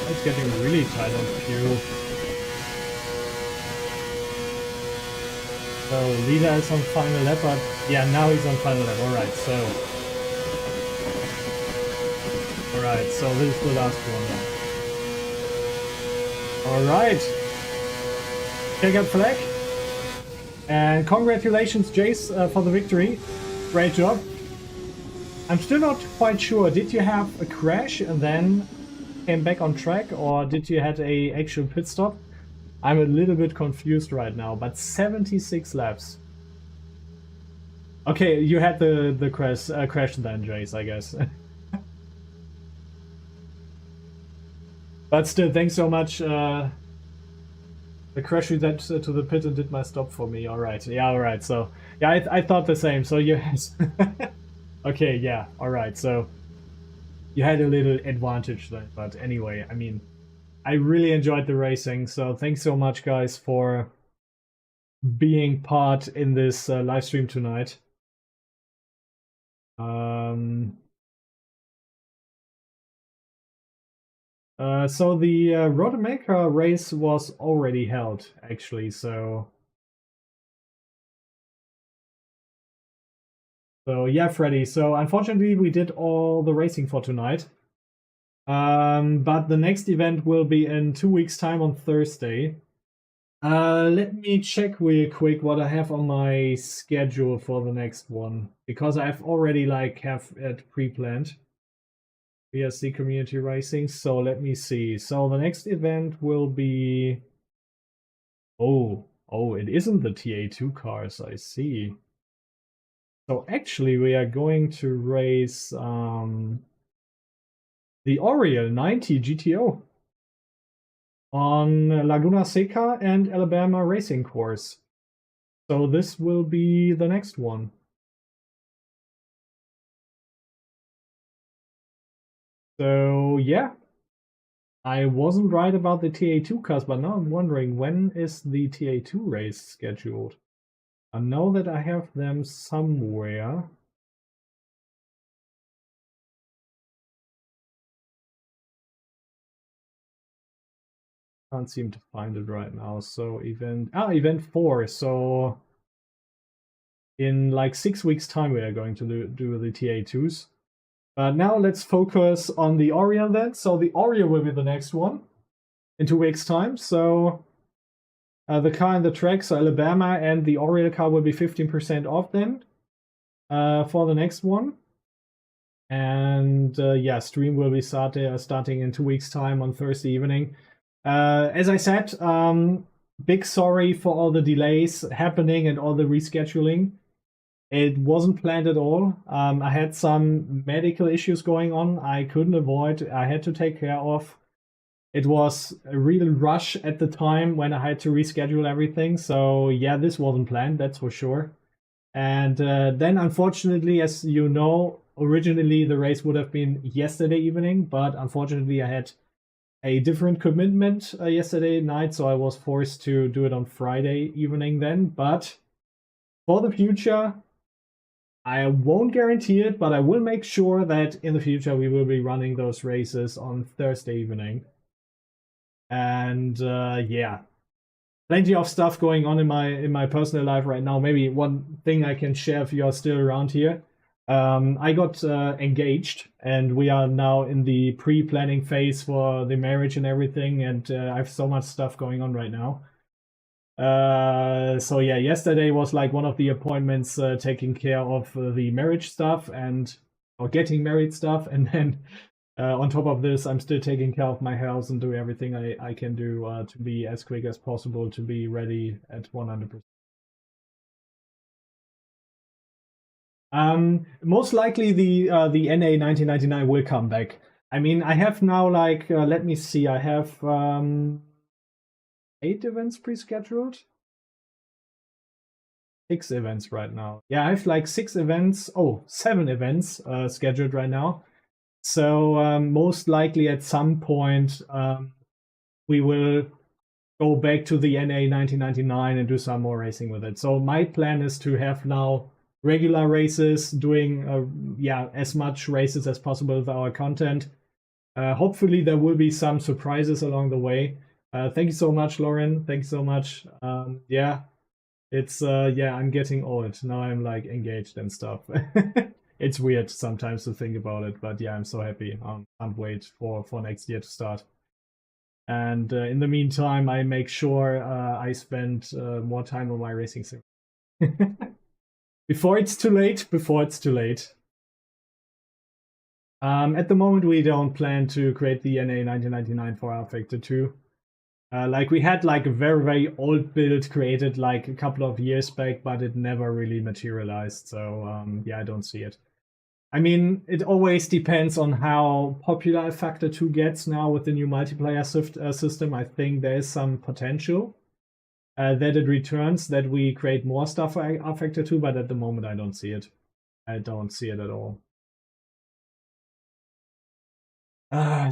It's getting really tight on fuel. So Lida is on final lap, but yeah, now he's on final lap. Alright, so this is the last one now. Alright. Checkered flag. And congratulations, Jace, for the victory. Great job. I'm still not quite sure. Did you have a crash and then came back on track, or did you had a actual pit stop? I'm a little bit confused right now, but 76 laps. Okay, you had the crash then, Jace, I guess. But still, thanks so much. The crash you did to the pit and did my stop for me. Alright, yeah, alright. So, yeah, I thought the same. So you okay, yeah, alright. So you had a little advantage then. But anyway, I mean, I really enjoyed the racing. So thanks so much, guys, for being part in this live stream tonight. So the Rodemaker race was already held, actually, so yeah, Freddy. So unfortunately, we did all the racing for tonight. But the next event will be in 2 weeks' time on Thursday. Let me check real quick what I have on my schedule for the next one, because I've already have it pre-planned. VRC community racing. So let me see. So the next event will be. Oh, it isn't the TA2 cars. I see. So actually, we are going to race the Oriole 90 GTO on Laguna Seca and Alabama Racing Course. So this will be the next one. So yeah, I wasn't right about the TA2 cars, but now I'm wondering, when is the TA2 race scheduled? I know that I have them somewhere. Can't seem to find it right now. So event 4. So in like 6 weeks time we are going to do the TA2s. But now let's focus on the Orion then. So the Orion will be the next one in 2 weeks time. So the car and the track, so Alabama and the Oriole car will be 15% off then for the next one. And yeah, stream will be starting in 2 weeks time on Thursday evening. As I said, big sorry for all the delays happening and all the rescheduling. It wasn't planned at all. I had some medical issues going on I couldn't avoid. I had to take care of. It was a real rush at the time when I had to reschedule everything. So yeah, this wasn't planned, that's for sure. And then unfortunately, as you know, originally the race would have been yesterday evening, but unfortunately I had a different commitment yesterday night, so I was forced to do it on Friday evening then. But for the future, I won't guarantee it, but I will make sure that in the future we will be running those races on Thursday evening. And yeah, plenty of stuff going on in my personal life right now. Maybe one thing I can share if you are still around here. I got engaged, and we are now in the pre-planning phase for the marriage and everything, and I have so much stuff going on right now. So yeah, yesterday was like one of the appointments taking care of the marriage stuff or getting married stuff, and then on top of this, I'm still taking care of my house and doing everything I can do to be as quick as possible to be ready at 100%. Most likely the NA 1999 will come back. I mean, I have now let me see, I have 8 events pre-scheduled. 6 events right now. Yeah, I have like 6 events. Oh, 7 events scheduled right now. So most likely at some point we will go back to the NA 1999 and do some more racing with it. So my plan is to have now regular races, doing as much races as possible with our content. Hopefully there will be some surprises along the way. Thank you so much, Lauren. Thank you so much. Yeah, it's I'm getting old now. I'm like engaged and stuff. It's weird sometimes to think about it, but yeah, I'm so happy. Can't wait for next year to start. And in the meantime, I make sure I spend more time on my racing sim. Before it's too late. Before it's too late. At the moment, we don't plan to create the NA 1999 for rFactor 2. Like we had like a very, very old build created like a couple of years back, but it never really materialized. So yeah, I don't see it. I mean, it always depends on how popular Factor 2 gets now with the new multiplayer system. I think there is some potential that it returns, that we create more stuff for Factor 2, but at the moment I don't see it. I don't see it at all.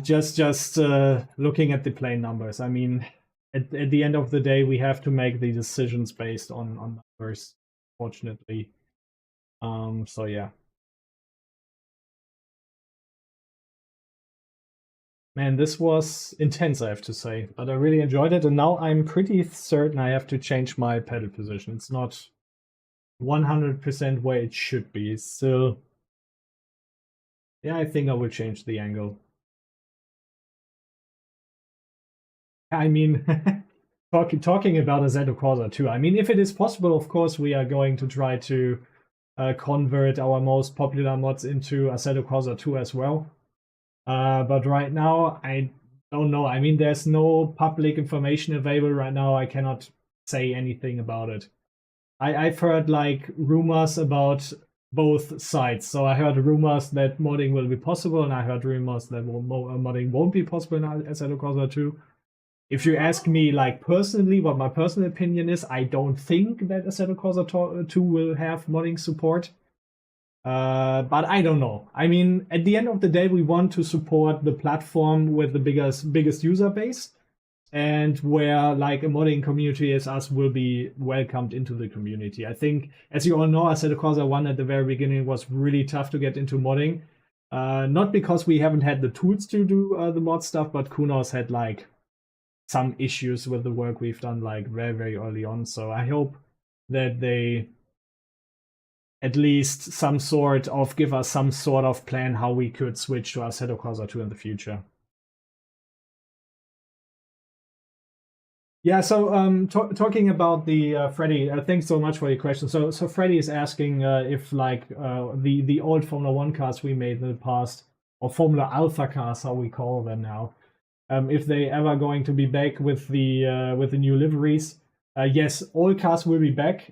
Just looking at the plain numbers. I mean, at the end of the day, we have to make the decisions based on numbers, fortunately. So yeah. Man, this was intense, I have to say, but I really enjoyed it, and now I'm pretty certain I have to change my pedal position. It's not 100% where it should be. Still, yeah, I think I will change the angle. I mean, talking about Assetto Corsa 2, I mean, if it is possible, of course, we are going to try to convert our most popular mods into Assetto Corsa 2 as well. But right now, I don't know. I mean, there's no public information available right now. I cannot say anything about it. I've heard like rumors about both sides. So I heard rumors that modding will be possible, and I heard rumors that modding won't be possible in Assetto Corsa 2. If you ask me, like personally, what my personal opinion is, I don't think that Assetto Corsa 2 will have modding support. But I don't know. I mean, at the end of the day, we want to support the platform with the biggest user base, and where like a modding community as us will be welcomed into the community. I think, as you all know, Assetto Corsa 1 at the very beginning was really tough to get into modding. Not because we haven't had the tools to do the mod stuff, but Kunos had like some issues with the work we've done like very, very early on. So I hope that they at least give us some sort of plan how we could switch to Assetto Corsa 2 in the future. Yeah, so talking about the Freddy, thanks so much for your question. So Freddy is asking if like the old Formula 1 cars we made in the past, or Formula Alpha cars, how we call them now, if they ever going to be back with the new liveries. Yes, all cars will be back.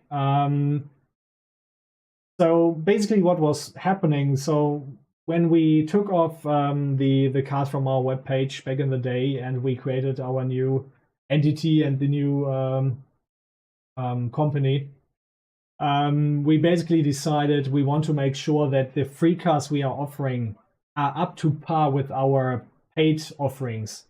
So basically what was happening, so when we took off the cars from our webpage back in the day, and we created our new entity and the new company, we basically decided we want to make sure that the free cars we are offering are up to par with our paid offerings.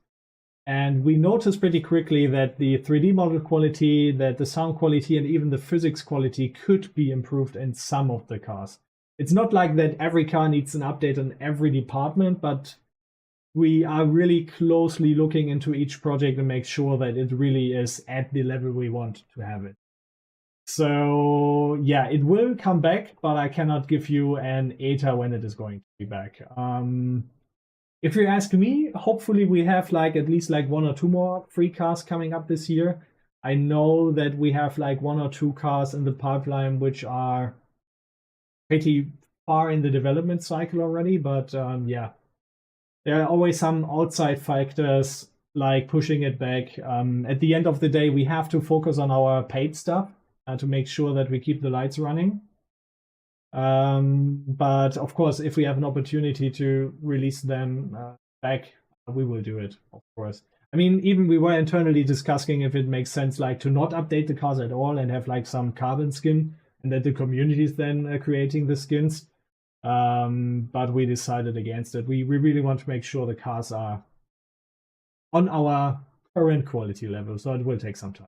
And we noticed pretty quickly that the 3D model quality, that the sound quality, and even the physics quality could be improved in some of the cars. It's not like that every car needs an update in every department, but we are really closely looking into each project and make sure that it really is at the level we want to have it. So yeah, it will come back, but I cannot give you an ETA when it is going to be back. If you ask me, hopefully we have like at least like 1 or 2 more free cars coming up this year. I know that we have like 1 or 2 cars in the pipeline which are pretty far in the development cycle already, but yeah, there are always some outside factors like pushing it back. At the end of the day, we have to focus on our paid stuff to make sure that we keep the lights running. But of course, if we have an opportunity to release them back, we will do it, of course. I mean, even we were internally discussing if it makes sense like to not update the cars at all and have like some carbon skin and that the community is then creating the skins. But we decided against it. We really want to make sure the cars are on our current quality level, so it will take some time.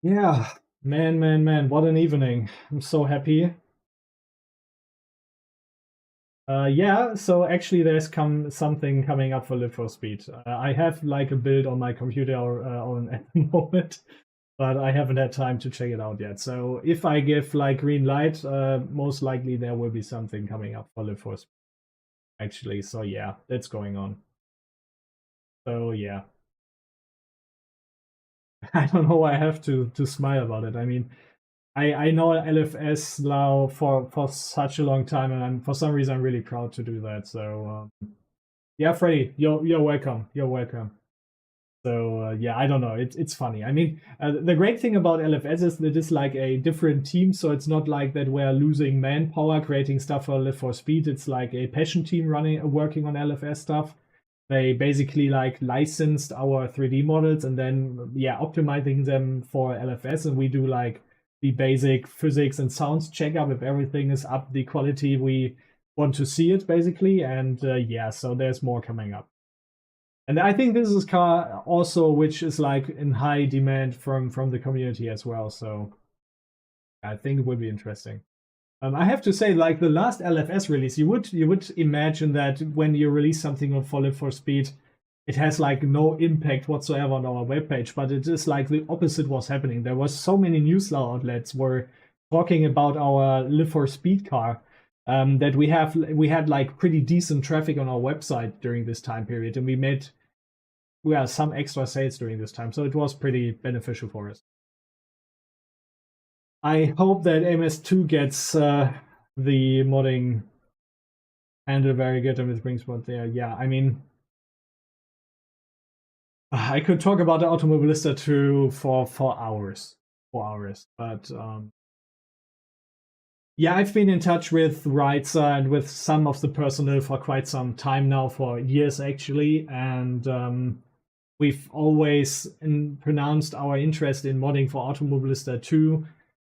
Yeah, man, what an evening. I'm so happy. Yeah, so actually there's something coming up for Live for Speed. I have like a build on my computer on at the moment, but I haven't had time to check it out yet. So if I give like green light, most likely there will be something coming up for Live for Speed. Actually, so yeah, that's going on. So yeah. I don't know why I have to smile about it. I mean, I know LFS now for such a long time, and for some reason I'm really proud to do that. So yeah, Freddy, you're welcome. You're welcome. So yeah, I don't know. It's funny. I mean, the great thing about LFS is that it's like a different team. So it's not like that we're losing manpower creating stuff for Live for Speed. It's like a passion team working on LFS stuff. They basically like licensed our 3D models and then yeah, optimizing them for LFS, and we do like the basic physics and sounds checkup if everything is up the quality we want to see it basically. And yeah, so there's more coming up. And I think this is car also which is like in high demand from the community as well. So I think it will be interesting. I have to say, like the last LFS release, you would imagine that when you release something on Live for Speed, it has like no impact whatsoever on our webpage. But it is like the opposite was happening. There was so many news outlets were talking about our Live for Speed car that we had like pretty decent traffic on our website during this time period, and we made some extra sales during this time. So it was pretty beneficial for us. I hope that MS2 gets the modding handle very good and it brings mod there. Yeah, I mean, I could talk about the Automobilista 2 for hours. But yeah, I've been in touch with Reitzer and with some of the personnel for quite some time now, for years actually, and we've always pronounced our interest in modding for Automobilista 2.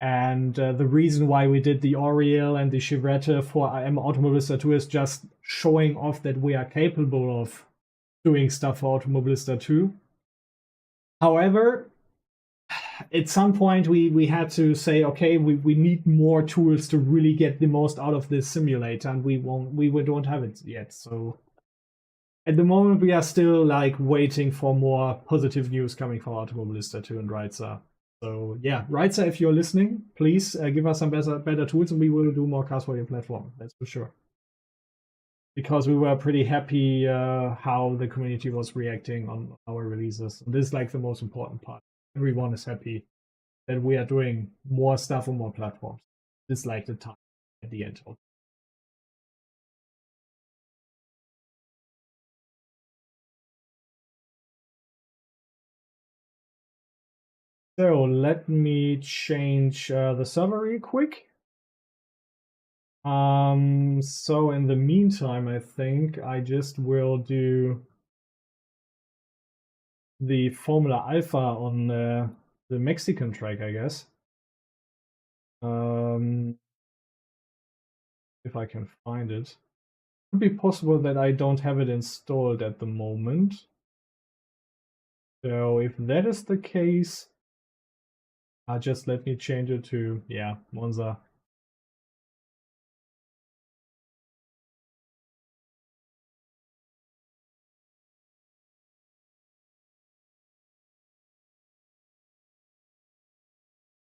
And the reason why we did the Oriel and the Chevette for Automobilista 2 is just showing off that we are capable of doing stuff for Automobilista 2. However, at some point we had to say, okay, we need more tools to really get the most out of this simulator, and we don't have it yet. So at the moment we are still like waiting for more positive news coming from Automobilista 2 and Reitzer. So yeah, Reitzer, if you're listening, please give us some better tools, and we will do more cars for your platform. That's for sure. Because we were pretty happy how the community was reacting on our releases. And this is like the most important part. Everyone is happy that we are doing more stuff on more platforms. This is like the time at the end. So let me change the server real quick. So in the meantime, I think I just will do the Formula Alpha on the Mexican track, I guess. If I can find it. It could be possible that I don't have it installed at the moment. So if that is the case, just let me change it to, yeah, Monza.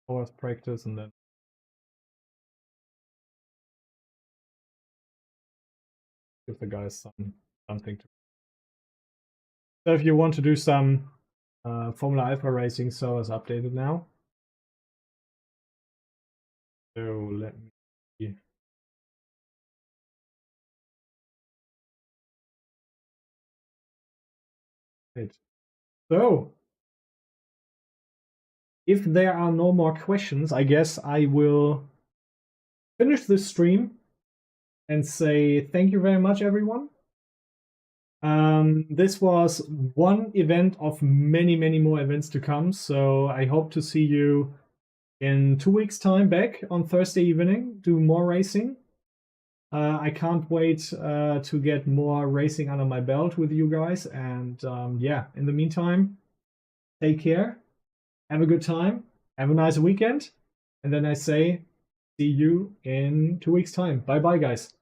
Hours practice, and then give the guys something to. So if you want to do some Formula Alpha racing, so is updated now. So let me. So if there are no more questions, I guess I will finish this stream and say thank you very much, everyone. This was one event of many, many more events to come. So I hope to see you in 2 weeks' time back on Thursday evening, do more racing. I can't wait to get more racing under my belt with you guys. And yeah, in the meantime, take care, have a good time, have a nice weekend. And then I say, see you in 2 weeks' time. Bye bye, guys.